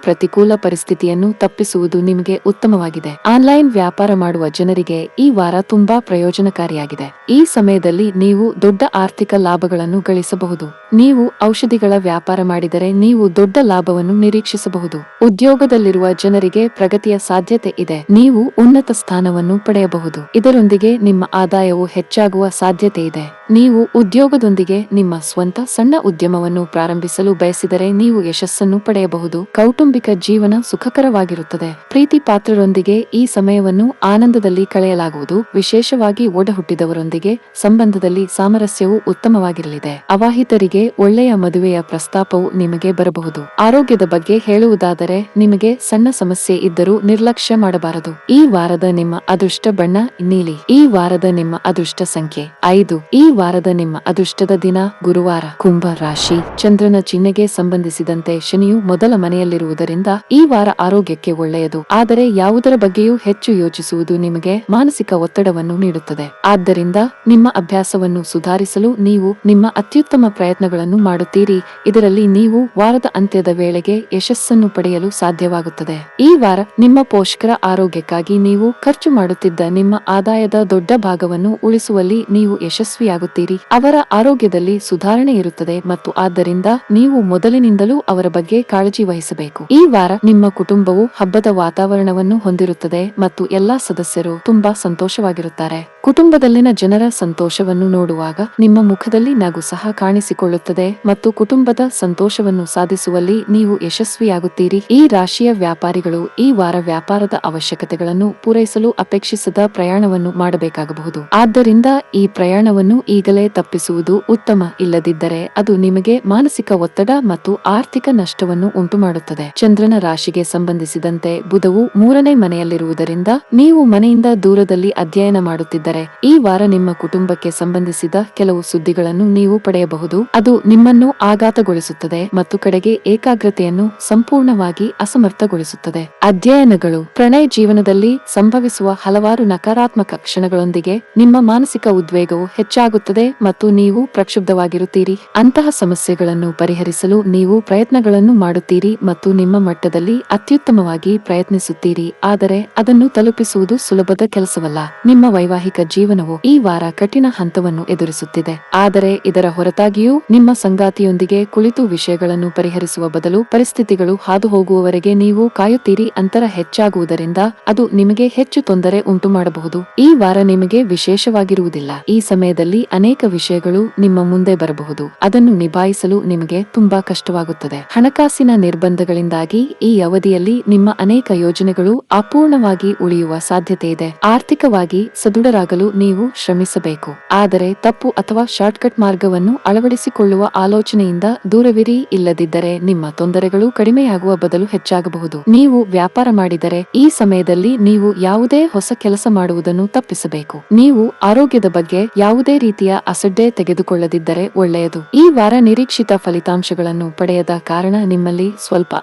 [SPEAKER 1] ಪ್ರತಿಕೂಲ ಪರಿಸ್ಥಿತಿಯನ್ನು ತಪ್ಪಿಸುವುದು ನಿಮಗೆ ಉತ್ತಮವಾಗಿದೆ. ಆನ್ಲೈನ್ ವ್ಯಾಪಾರ ಮಾಡುವ ಜನರಿಗೆ ಈ ವಾರ ತುಂಬಾ ಪ್ರಯೋಜನಕಾರಿಯಾಗಿದೆ. ಈ ಸಮಯದಲ್ಲಿ ನೀವು ದೊಡ್ಡ ಆರ್ಥಿಕ ಲಾಭಗಳನ್ನು ಗಳಿಸಬಹುದು. ನೀವು ಔಷಧಿಗಳ ವ್ಯಾಪಾರ ಮಾಡಿದರೆ ನೀವು ದೊಡ್ಡ ಲಾಭವನ್ನು ನಿರೀಕ್ಷಿಸಬಹುದು. ಉದ್ಯೋಗದಲ್ಲಿರುವ ಜನರಿಗೆ ಪ್ರಗತಿಯ ಸಾಧ್ಯತೆ ಇದೆ. ನೀವು ಉನ್ನತ ಸ್ಥಾನವನ್ನು ಪಡೆಯಬಹುದು. ಇದರೊಂದಿಗೆ ನಿಮ್ಮ ಆದಾಯವು ಹೆಚ್ಚಾಗುವ ಸಾಧ್ಯತೆ ಇದೆ. ನೀವು ಉದ್ಯೋಗದೊಂದಿಗೆ ನಿಮ್ಮ ಸ್ವಂತ ಸಣ್ಣ ಉದ್ಯಮವನ್ನು ಪ್ರಾರಂಭಿಸಲು ಬಯಸಿದರೆ ನೀವು ಯಶಸ್ಸನ್ನು ಪಡೆಯಬಹುದು. ಕೌಟುಂಬಿಕ ಜೀವನ ಸುಖಕರವಾಗಿರುತ್ತದೆ. ಪ್ರೀತಿ ಪಾತ್ರರೊಂದಿಗೆ ಈ ಸಮಯವನ್ನು ಆನಂದದಲ್ಲಿ ಕಳೆಯಲಾಗುವುದು. ವಿಶೇಷವಾಗಿ ಒಡಹುಟ್ಟಿದವರೊಂದಿಗೆ ಸಂಬಂಧದಲ್ಲಿ ಸಾಮರಸ್ಯವು ಉತ್ತಮವಾಗಿರಲಿದೆ. ಅವಾಹಿತರಿಗೆ ಒಳ್ಳೆಯ ಮದುವೆಯ ಪ್ರಸ್ತಾಪವು ನಿಮಗೆ ಬರಬಹುದು. ಆರೋಗ್ಯದ ಬಗ್ಗೆ ಹೇಳುವುದಾದರೆ ನಿಮಗೆ ಸಣ್ಣ ಸಮಸ್ಯೆ ಇದ್ದರೂ ನಿರ್ಲಕ್ಷ್ಯ ಮಾಡಬಾರದು. ಈ ವಾರದ ನಿಮ್ಮ ಅದೃಷ್ಟ ಬಣ್ಣ ನೀಲಿ. ಈ ವಾರದ ನಿಮ್ಮ ಅದೃಷ್ಟ ಸಂಖ್ಯೆ 5. ಈ ವಾರದ ನಿಮ್ಮ ಅದೃಷ್ಟದ ದಿನ ಗುರುವಾರ. ಕುಂಭ ರಾಶಿ. ಚಂದ್ರನ ಚಿಹ್ನೆಗೆ ಸಂಬಂಧಿಸಿದಂತೆ ಶನಿಯು ಮೊದಲ ಮನೆಯಲ್ಲಿರುವುದರಿಂದ ಈ ವಾರ ಆರೋಗ್ಯಕ್ಕೆ ಒಳ್ಳೆಯದು. ಆದರೆ ಯಾವುದರ ಬಗ್ಗೆಯೂ ಹೆಚ್ಚು ಯೋಚಿಸುವುದು ನಿಮಗೆ ಮಾನಸಿಕ ಒತ್ತಡವನ್ನು ನೀಡುತ್ತದೆ. ಆದ್ದರಿಂದ ನಿಮ್ಮ ಅಭ್ಯಾಸವನ್ನು ಸುಧಾರಿಸಲು ನೀವು ನಿಮ್ಮ ಅತ್ಯುತ್ತಮ ಪ್ರಯತ್ನಗಳನ್ನು ಮಾಡುತ್ತೀರಿ. ಇದರಲ್ಲಿ ನೀವು ವಾರದ ಅಂತ್ಯದ ವೇಳೆಗೆ ಯಶಸ್ಸನ್ನು ಪಡೆಯಲು ಸಾಧ್ಯವಾಗುತ್ತದೆ. ಈ ವಾರ ನಿಮ್ಮ ಪೋಷಕರ ಆರೋಗ್ಯಕ್ಕಾಗಿ ನೀವು ಖರ್ಚು ಮಾಡುತ್ತಿದ್ದ ನಿಮ್ಮ ಆದಾಯದ ದೊಡ್ಡ ಭಾಗವನ್ನು ಉಳಿಸುವಲ್ಲಿ ನೀವು ಯಶಸ್ವಿಯಾಗುತ್ತೀರಿ. ಅವರ ಆರೋಗ್ಯದಲ್ಲಿ ಸುಧಾರಣೆ ಇರುತ್ತದೆ ಮತ್ತು ಆದ್ದರಿಂದ ನೀವು ಮೊದಲಿನಿಂದಲೂ ಅವರ ಬಗ್ಗೆ ಕಾಳಜಿ ವಹಿಸಬೇಕು. ಈ ವಾರ ನಿಮ್ಮ ಕುಟುಂಬವು ಹಬ್ಬದ ವಾತಾವರಣವನ್ನು ಹೊಂದಿರುತ್ತದೆ ಮತ್ತು ಎಲ್ಲಾ ಸದಸ್ಯರು ತುಂಬಾ ಸಂತೋಷವಾಗಿರುತ್ತಾರೆ. ಕುಟುಂಬದಲ್ಲಿನ ಜನರ ಸಂತೋಷವನ್ನು ನೋಡುವಾಗ ನಿಮ್ಮ ಮುಖದಲ್ಲಿ ನಗು ಸಹ ಕಾಣಿಸಿಕೊಳ್ಳುತ್ತದೆ ಮತ್ತು ಕುಟುಂಬದ ಸಂತೋಷವನ್ನು ಸಾಧಿಸುವಲ್ಲಿ ನೀವು ಯಶಸ್ವಿಯಾಗುತ್ತೀರಿ. ಈ ರಾಶಿಯ ವ್ಯಾಪಾರಿಗಳು ಈ ವಾರ ವ್ಯಾಪಾರದ ಅವಶ್ಯಕತೆಗಳನ್ನು ಪೂರೈಸಲು ಅಪೇಕ್ಷಿಸದ ಪ್ರಯಾಣವನ್ನು ಮಾಡಬೇಕಾಗಬಹುದು. ಆದ್ದರಿಂದ ಈ ಪ್ರಯಾಣವನ್ನು ಈಗಲೇ ತಪ್ಪಿಸುವುದು ಉತ್ತಮ. ಇಲ್ಲದಿದ್ದರೆ ಅದು ನಿಮಗೆ ಮಾನಸಿಕ ಒತ್ತಡ ಮತ್ತು ಆರ್ಥಿಕ ನಷ್ಟವನ್ನು ಉಂಟುಮಾಡುತ್ತದೆ. ಚಂದ್ರನ ರಾಶಿಗೆ ಸಂಬಂಧಿಸಿದಂತೆ ಬುಧವು 3ನೇ ಮನೆಯಲ್ಲಿರುವುದರಿಂದ ನೀವು ಮನೆಯಿಂದ ದೂರದಲ್ಲಿ ಅಧ್ಯಯನ ಮಾಡುತ್ತಿದ್ದರೆ ಈ ವಾರ ನಿಮ್ಮ ಕುಟುಂಬಕ್ಕೆ ಸಂಬಂಧಿಸಿದ ಕೆಲವು ಸುದ್ದಿಗಳನ್ನು ನೀವು ಪಡೆಯಬಹುದು. ಅದು ನಿಮ್ಮನ್ನು ಆಘಾತಗೊಳಿಸುತ್ತದೆ ಮತ್ತು ಕಡೆಗೆ ಏಕಾಗ್ರತೆಯನ್ನು ಸಂಪೂರ್ಣವಾಗಿ ಅಸಮರ್ಥಗೊಳಿಸುತ್ತದೆ. ಅಧ್ಯಯನಗಳು. ಪ್ರಣಯ ಜೀವನದಲ್ಲಿ ಸಂಭವಿಸುವ ಹಲವಾರು ನಕಾರಾತ್ಮಕ ಕ್ಷಣಗಳೊಂದಿಗೆ ನಿಮ್ಮ ಮಾನಸಿಕ ಉದ್ವೇಗವು ಹೆಚ್ಚಾಗುತ್ತದೆ ಮತ್ತು ನೀವು ಪ್ರಕ್ಷುಬ್ಧವಾಗಿರುತ್ತೀರಿ. ಅಂತಹ ಸಮಸ್ಯೆಗಳನ್ನು ಪರಿಹರಿಸಲು ನೀವು ಪ್ರಯತ್ನಗಳನ್ನು ಮಾಡುತ್ತೀರಿ ಮತ್ತು ನಿಮ್ಮ ಮಟ್ಟದಲ್ಲಿ ಅತ್ಯುತ್ತಮವಾಗಿ ಪ್ರಯತ್ನಿಸುತ್ತೀರಿ. ಆದರೆ ಅದನ್ನು ತಲುಪಿಸುವುದು ಸುಲಭದ ಕೆಲಸವಲ್ಲ. ನಿಮ್ಮ ವೈವಾಹಿಕ ಜೀವನವು ಈ ವಾರ ಕಠಿಣ ಹಂತವನ್ನು ಎದುರಿಸುತ್ತಿದೆ. ಆದರೆ ಇದರ ಹೊರತಾಗಿಯೂ ನಿಮ್ಮ ಸಂಗಾತಿಯೊಂದಿಗೆ ಕುಳಿತು ವಿಷಯಗಳನ್ನು ಪರಿಹರಿಸುವ ಬದಲು ಪರಿಸ್ಥಿತಿಗಳು ಹಾದುಹೋಗುವವರೆಗೆ ನೀವು ಕಾಯುತ್ತೀರಿ. ಅಂತರ ಹೆಚ್ಚಾಗುವುದರಿಂದ ಅದು ನಿಮಗೆ ಹೆಚ್ಚು ತೊಂದರೆ ಉಂಟುಮಾಡಬಹುದು. ಈ ವಾರ ನಿಮಗೆ ವಿಶೇಷವಾಗಿರುವುದಿಲ್ಲ. ಈ ಸಮಯದಲ್ಲಿ ಅನೇಕ ವಿಷಯಗಳು ನಿಮ್ಮ ಮುಂದೆ ಬರಬಹುದು. ಅದನ್ನು ನಿಭಾಯಿಸಲು ನಿಮಗೆ ತುಂಬಾ ಕಷ್ಟವಾಗುತ್ತದೆ. ಹಣಕಾಸಿನ ನಿರ್ಬಂಧಗಳಿಂದಾಗಿ ಈ ಅವಧಿಯಲ್ಲಿ ನಿಮ್ಮ ಅನೇಕ ಯೋಜನೆಗಳು ಅಪೂರ್ಣವಾಗಿ ಉಳಿಯುವ ಸಾಧ್ಯತೆ ಇದೆ. ಆರ್ಥಿಕವಾಗಿ ಸದೃಢರಾಗಲು ನೀವು ಶ್ರಮಿಸಬೇಕು. ಆದರೆ ತಪ್ಪು ಅಥವಾ ಶಾರ್ಟ್ಕಟ್ ಮಾರ್ಗವನ್ನು ಅಳವಡಿಸಿಕೊಳ್ಳುವ ಆಲೋಚನೆಯಿಂದ ದೂರವಿರಿ. ಇಲ್ಲದಿದ್ದರೆ ನಿಮ್ಮ ತೊಂದರೆಗಳು ಕಡಿಮೆಯಾಗುವ ಬದಲು ಹೆಚ್ಚಾಗಬಹುದು. ನೀವು ವ್ಯಾಪಾರ ಮಾಡಿದರೆ ಈ ಸಮಯದಲ್ಲಿ ನೀವು ಯಾವುದೇ ಹೊಸ ಕೆಲಸ ಮಾಡುವುದನ್ನು ತಪ್ಪಿಸಬೇಕು. ನೀವು ಆರೋಗ್ಯದ ಬಗ್ಗೆ ಯಾವುದೇ ರೀತಿಯ ಅಸಡ್ಡೆ ತೆಗೆದುಕೊಳ್ಳದಿದ್ದರೆ ಒಳ್ಳೆಯದು. ಈ ವಾರ ನಿರೀಕ್ಷಿತ ಫಲಿತಾಂಶಗಳನ್ನು ಪಡೆಯದ ಕಾರಣ ನಿಮ್ಮಲ್ಲಿ ಸ್ವಲ್ಪ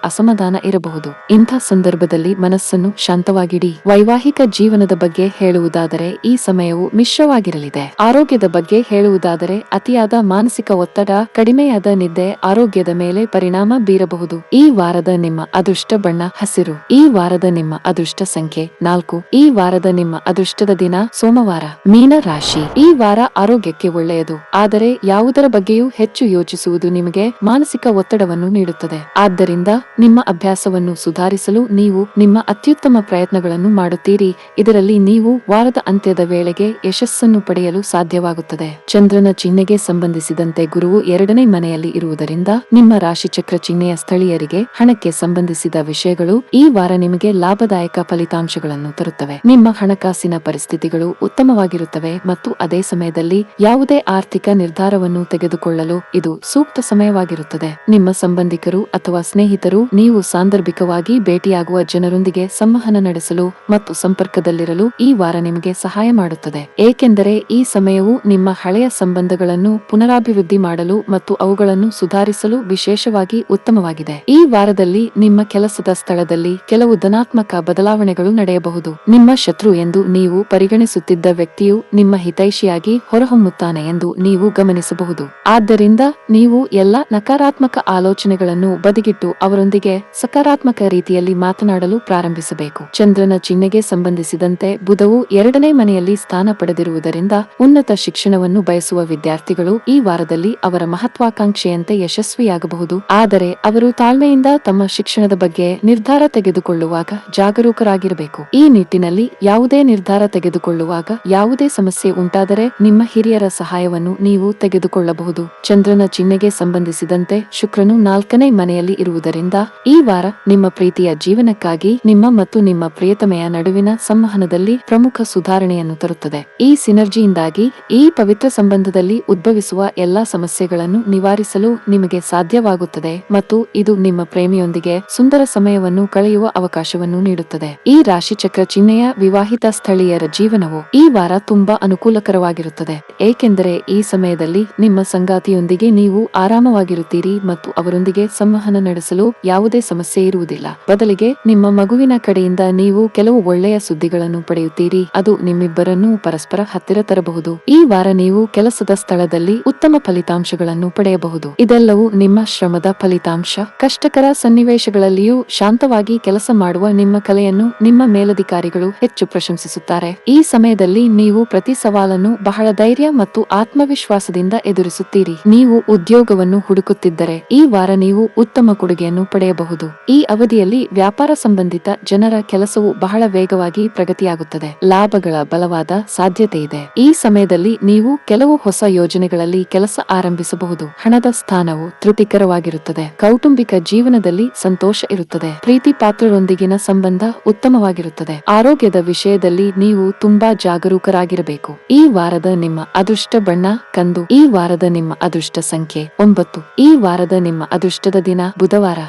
[SPEAKER 1] ಅಸಮಾಧಾನ ಇರಬಹುದು. ಇಂಥ ಸಂದರ್ಭದಲ್ಲಿ ಮನಸ್ಸನ್ನು ಶಾಂತವಾಗಿಡಿ. ವೈವಾಹಿಕ ಜೀವನದ ಬಗ್ಗೆ ಹೇಳುವುದಾದರೆ ಈ ಸಮಯವು ಮಿಶ್ರವಾಗಿರಲಿದೆ. ಆರೋಗ್ಯದ ಬಗ್ಗೆ ಹೇಳುವುದಾದರೆ ಅತಿಯಾದ ಮಾನಸಿಕ ಒತ್ತಡ, ಕಡಿಮೆಯಾದ ನಿದ್ದೆ ಆರೋಗ್ಯದ ಮೇಲೆ ಪರಿಣಾಮ ಬೀರಬಹುದು. ಈ ವಾರದ ನಿಮ್ಮ ಅದೃಷ್ಟ ಬಣ್ಣ ಹಸಿರು. ಈ ವಾರದ ನಿಮ್ಮ ಅದೃಷ್ಟ ಸಂಖ್ಯೆ 4. ಈ ವಾರದ ನಿಮ್ಮ ಅದೃಷ್ಟದ ದಿನ ಸೋಮವಾರ. ಮೀನ ರಾಶಿ. ಈ ವಾರ ಆರೋಗ್ಯಕ್ಕೆ ಒಳ್ಳೆಯದು. ಆದರೆ ಯಾವುದರ ಬಗ್ಗೆಯೂ ಹೆಚ್ಚು ಯೋಚಿಸುವುದು ನಿಮಗೆ ಮಾನಸಿಕ ಒತ್ತಡವನ್ನು ನೀಡುತ್ತದೆ. ಆದ್ದರಿಂದ ನಿಮ್ಮ ಅಭ್ಯಾಸವನ್ನು ಸುಧಾರಿಸಲು ನೀವು ನಿಮ್ಮ ಅತ್ಯುತ್ತಮ ಪ್ರಯತ್ನಗಳನ್ನು ಮಾಡುತ್ತೀರಿ. ಇದರಲ್ಲಿ ನೀವು ವಾರದ ಅಂತ್ಯದ ವೇಳೆಗೆ ಯಶಸ್ಸನ್ನು ಪಡೆಯಲು ಸಾಧ್ಯವಾಗುತ್ತದೆ. ಚಂದ್ರನ ಚಿಹ್ನೆಗೆ ಸಂಬಂಧಿಸಿದಂತೆ ಗುರುವು 2ನೇ ಮನೆಯಲ್ಲಿ ಇರುವುದರಿಂದ ನಿಮ್ಮ ರಾಶಿಚಕ್ರ ಚಿಹ್ನೆಯ ಸ್ಥಳೀಯರಿಗೆ ಹಣಕ್ಕೆ ಸಂಬಂಧಿಸಿದ ವಿಷಯಗಳು ಈ ವಾರ ನಿಮಗೆ ಲಾಭದಾಯಕ ಫಲಿತಾಂಶಗಳನ್ನು ತರುತ್ತವೆ. ನಿಮ್ಮ ಹಣಕಾಸಿನ ಪರಿಸ್ಥಿತಿಗಳು ಉತ್ತಮವಾಗಿರುತ್ತವೆ ಮತ್ತು ಅದೇ ಸಮಯದಲ್ಲಿ ಯಾವುದೇ ಆರ್ಥಿಕ ನಿರ್ಧಾರವನ್ನು ತೆಗೆದುಕೊಳ್ಳಲು ಇದು ಸೂಕ್ತ ಸಮಯವಾಗಿರುತ್ತದೆ. ನಿಮ್ಮ ಸಂಬಂಧಿಕರು ಅಥವಾ ಸ್ನೇಹಿತರು ನೀವು ಸಾಂದರ್ಭಿಕವಾಗಿ ಭೇಟಿಯಾಗುವ ಜನರೊಂದಿಗೆ ಸಂವಹನ ನಡೆಸಲು ಮತ್ತು ಸಂಪರ್ಕದಲ್ಲಿರಲು ಈ ವಾರ ನಿಮಗೆ ಸಹಾಯ ಮಾಡುತ್ತದೆ, ಏಕೆಂದರೆ ಈ ಸಮಯವು ನಿಮ್ಮ ಹಳೆಯ ಸಂಬಂಧಗಳನ್ನು ಪುನರಾಭಿವೃದ್ಧಿ ಮಾಡಲು ಮತ್ತು ಅವುಗಳನ್ನು ಸುಧಾರಿಸಲು ವಿಶೇಷವಾಗಿ ಉತ್ತಮವಾಗಿದೆ. ಈ ವಾರದಲ್ಲಿ ನಿಮ್ಮ ಕೆಲಸದ ಸ್ಥಳದಲ್ಲಿ ಕೆಲವು ಧನಾತ್ಮಕ ಬದಲಾವಣೆಗಳು ನಡೆಯಬಹುದು. ನಿಮ್ಮ ಶತ್ರು ಎಂದು ನೀವು ಪರಿಗಣಿಸುತ್ತಿದ್ದ ವ್ಯಕ್ತಿಯು ನಿಮ್ಮ ಹಿತೈಷಿಯಾಗಿ ಹೊರಹೊಮ್ಮುತ್ತಾನೆ ಎಂದು ನೀವು ಗಮನಿಸಬಹುದು. ಆದ್ದರಿಂದ ನೀವು ಎಲ್ಲ ನಕಾರಾತ್ಮಕ ಆಲೋಚನೆಗಳನ್ನು ಬದಿಗಿಟ್ಟು ಅವರೊಂದಿಗೆ ಸಕಾರಾತ್ಮಕ ರೀತಿಯಲ್ಲಿ ಮಾತನಾಡಲು ಪ್ರಾರಂಭಿಸಬೇಕು. ಚಂದ್ರನ ಚಿಹ್ನೆಗೆ ಸಂಬಂಧಿಸಿದಂತೆ ಬುಧವು 2ನೇ ಮನೆಯಲ್ಲಿ ಸ್ಥಾನ ಪಡೆದಿರುವುದರಿಂದ ಉನ್ನತ ಶಿಕ್ಷಣವನ್ನು ಬಯಸುವ ವಿದ್ಯಾರ್ಥಿಗಳು ಈ ವಾರದಲ್ಲಿ ಅವರ ಮಹತ್ವಾಕಾಂಕ್ಷೆಯಂತೆ ಯಶಸ್ವಿಯಾಗಬಹುದು. ಆದರೆ ಅವರು ತಾಳ್ಮೆಯಿಂದ ತಮ್ಮ ಶಿಕ್ಷಣದ ಬಗ್ಗೆ ನಿರ್ಧಾರ ತೆಗೆದುಕೊಳ್ಳುವಾಗ ಜಾಗರೂಕರಾಗಿರಬೇಕು. ಈ ನಿಟ್ಟಿನಲ್ಲಿ ಯಾವುದೇ ನಿರ್ಧಾರ ತೆಗೆದುಕೊಳ್ಳುವಾಗ ಯಾವುದೇ ಸಮಸ್ಯೆ ಉಂಟಾದರೆ ನಿಮ್ಮ ಹಿರಿಯರ ಸಹಾಯವನ್ನು ನೀವು ತೆಗೆದುಕೊಳ್ಳಬಹುದು. ಚಂದ್ರನ ಚಿಹ್ನೆಗೆ ಸಂಬಂಧಿಸಿದಂತೆ ಶುಕ್ರನು 4ನೇ ಮನೆಯಲ್ಲಿ ಇರುವುದರಿಂದ ಈ ವಾರ ನಿಮ್ಮ ಪ್ರೀತಿಯ ಜೀವನಕ್ಕಾಗಿ ನಿಮ್ಮ ಮತ್ತು ನಿಮ್ಮ ಪ್ರಿಯತಮೆಯ ನಡುವಿನ ಸಂವಹನದಲ್ಲಿ ಪ್ರಮುಖ ಸುಧಾರಣೆಯನ್ನು ತರುತ್ತದೆ. ಈ ಸಿನರ್ಜಿಯಿಂದಾಗಿ ಈ ಪವಿತ್ರ ಸಂಬಂಧದಲ್ಲಿ ಉದ್ಭವಿಸುವ ಎಲ್ಲಾ ಸಮಸ್ಯೆಗಳನ್ನು ನಿವಾರಿಸಲು ನಿಮಗೆ ಸಾಧ್ಯವಾಗುತ್ತದೆ ಮತ್ತು ಇದು ನಿಮ್ಮ ಪ್ರೇಮಿಯೊಂದಿಗೆ ಸುಂದರ ಸಮಯವನ್ನು ಕಳೆಯುವ ಅವಕಾಶವನ್ನು ನೀಡುತ್ತದೆ. ಈ ರಾಶಿಚಕ್ರ ಚಿಹ್ನೆಯ ವಿವಾಹಿತ ಸ್ಥಳೀಯರ ಜೀವನವು ಈ ವಾರ ತುಂಬಾ ಅನುಕೂಲಕರವಾಗಿರುತ್ತದೆ, ಏಕೆಂದರೆ ಈ ಸಮಯದಲ್ಲಿ ನಿಮ್ಮ ಸಂಗಾತಿಯೊಂದಿಗೆ ನೀವು ಆರಾಮವಾಗಿರುತ್ತೀರಿ ಮತ್ತು ಅವರೊಂದಿಗೆ ಸಂವಹನ ನಡೆಸಲು ಯಾವುದೇ ಸಮಸ್ಯೆ ಇರುವುದಿಲ್ಲ. ಬದಲಿಗೆ ನಿಮ್ಮ ಮಗುವಿನ ಕಡೆಯಿಂದ ನೀವು ಕೆಲವು ಒಳ್ಳೆಯ ಸುದ್ದಿಗಳನ್ನು ಪಡೆಯುತ್ತೀರಿ, ಅದು ನಿಮ್ಮಿಬ್ಬರನ್ನೂ ಪರಸ್ಪರ ಹತ್ತಿರ ತರಬಹುದು. ಈ ವಾರ ನೀವು ಕೆಲಸದ ಸ್ಥಳದಲ್ಲಿ ಉತ್ತಮ ಫಲಿತಾಂಶಗಳನ್ನು ಪಡೆಯಬಹುದು. ಇದೆಲ್ಲವೂ ನಿಮ್ಮ ಶ್ರಮದ ಫಲಿತಾಂಶ. ಕಷ್ಟಕರ ಸನ್ನಿವೇಶಗಳಲ್ಲಿಯೂ ಶಾಂತವಾಗಿ ಕೆಲಸ ಮಾಡುವ ನಿಮ್ಮ ಕಲೆಯನ್ನು ನಿಮ್ಮ ಮೇಲಧಿಕಾರಿಗಳು ಹೆಚ್ಚು ಪ್ರಶಂಸಿಸುತ್ತಾರೆ. ಈ ಸಮಯದಲ್ಲಿ ನೀವು ಪ್ರತಿ ಸವಾಲನ್ನು ಬಹಳ ಧೈರ್ಯ ಮತ್ತು ಆತ್ಮವಿಶ್ವಾಸದಿಂದ ಎದುರಿಸುತ್ತೀರಿ. ನೀವು ಉದ್ಯೋಗವನ್ನು ಹುಡುಕುತ್ತಿದ್ದರೆ ಈ ವಾರ ನೀವು ಉತ್ತಮ ಕೊಡುಗೆಯನ್ನು ಪಡೆಯಬಹುದು. ಈ ಅವಧಿಯಲ್ಲಿ ವ್ಯಾಪಾರ ಸಂಬಂಧಿತ ಜನರ ಕೆಲಸವು ಬಹಳ ವೇಗವಾಗಿ ಪ್ರಗತಿಯಾಗುತ್ತದೆ. ಲಾಭಗಳ ಬಲವಾದ ಸಾಧ್ಯತೆ ಇದೆ. ಈ ಸಮಯದಲ್ಲಿ ನೀವು ಕೆಲವು ಹೊಸ ಯೋಜನೆಗಳಲ್ಲಿ ಕೆಲಸ ಆರಂಭಿಸಬಹುದು. ಹಣದ ಸ್ಥಾನವು ತೃಪ್ತಿಕರವಾಗಿರುತ್ತದೆ. ಕೌಟುಂಬಿಕ ಜೀವನದಲ್ಲಿ ಸಂತೋಷ ಇರುತ್ತದೆ. ಪ್ರೀತಿ ಪಾತ್ರರೊಂದಿಗಿನ ಸಂಬಂಧ ಉತ್ತಮವಾಗಿರುತ್ತದೆ. ಆರೋಗ್ಯದ ವಿಷಯದಲ್ಲಿ ನೀವು ತುಂಬಾ ಜಾಗರೂಕರಾಗಿರಬೇಕು. ಈ ವಾರದ ನಿಮ್ಮ ಅದೃಷ್ಟ ಬಣ್ಣ ಕಂದು. ಈ ವಾರದ ನಿಮ್ಮ ಅದೃಷ್ಟ ಸಂಖ್ಯೆ 9. ಈ ವಾರದ ನಿಮ್ಮ ಅದೃಷ್ಟದ ದಿನ ಬುಧವಾರ.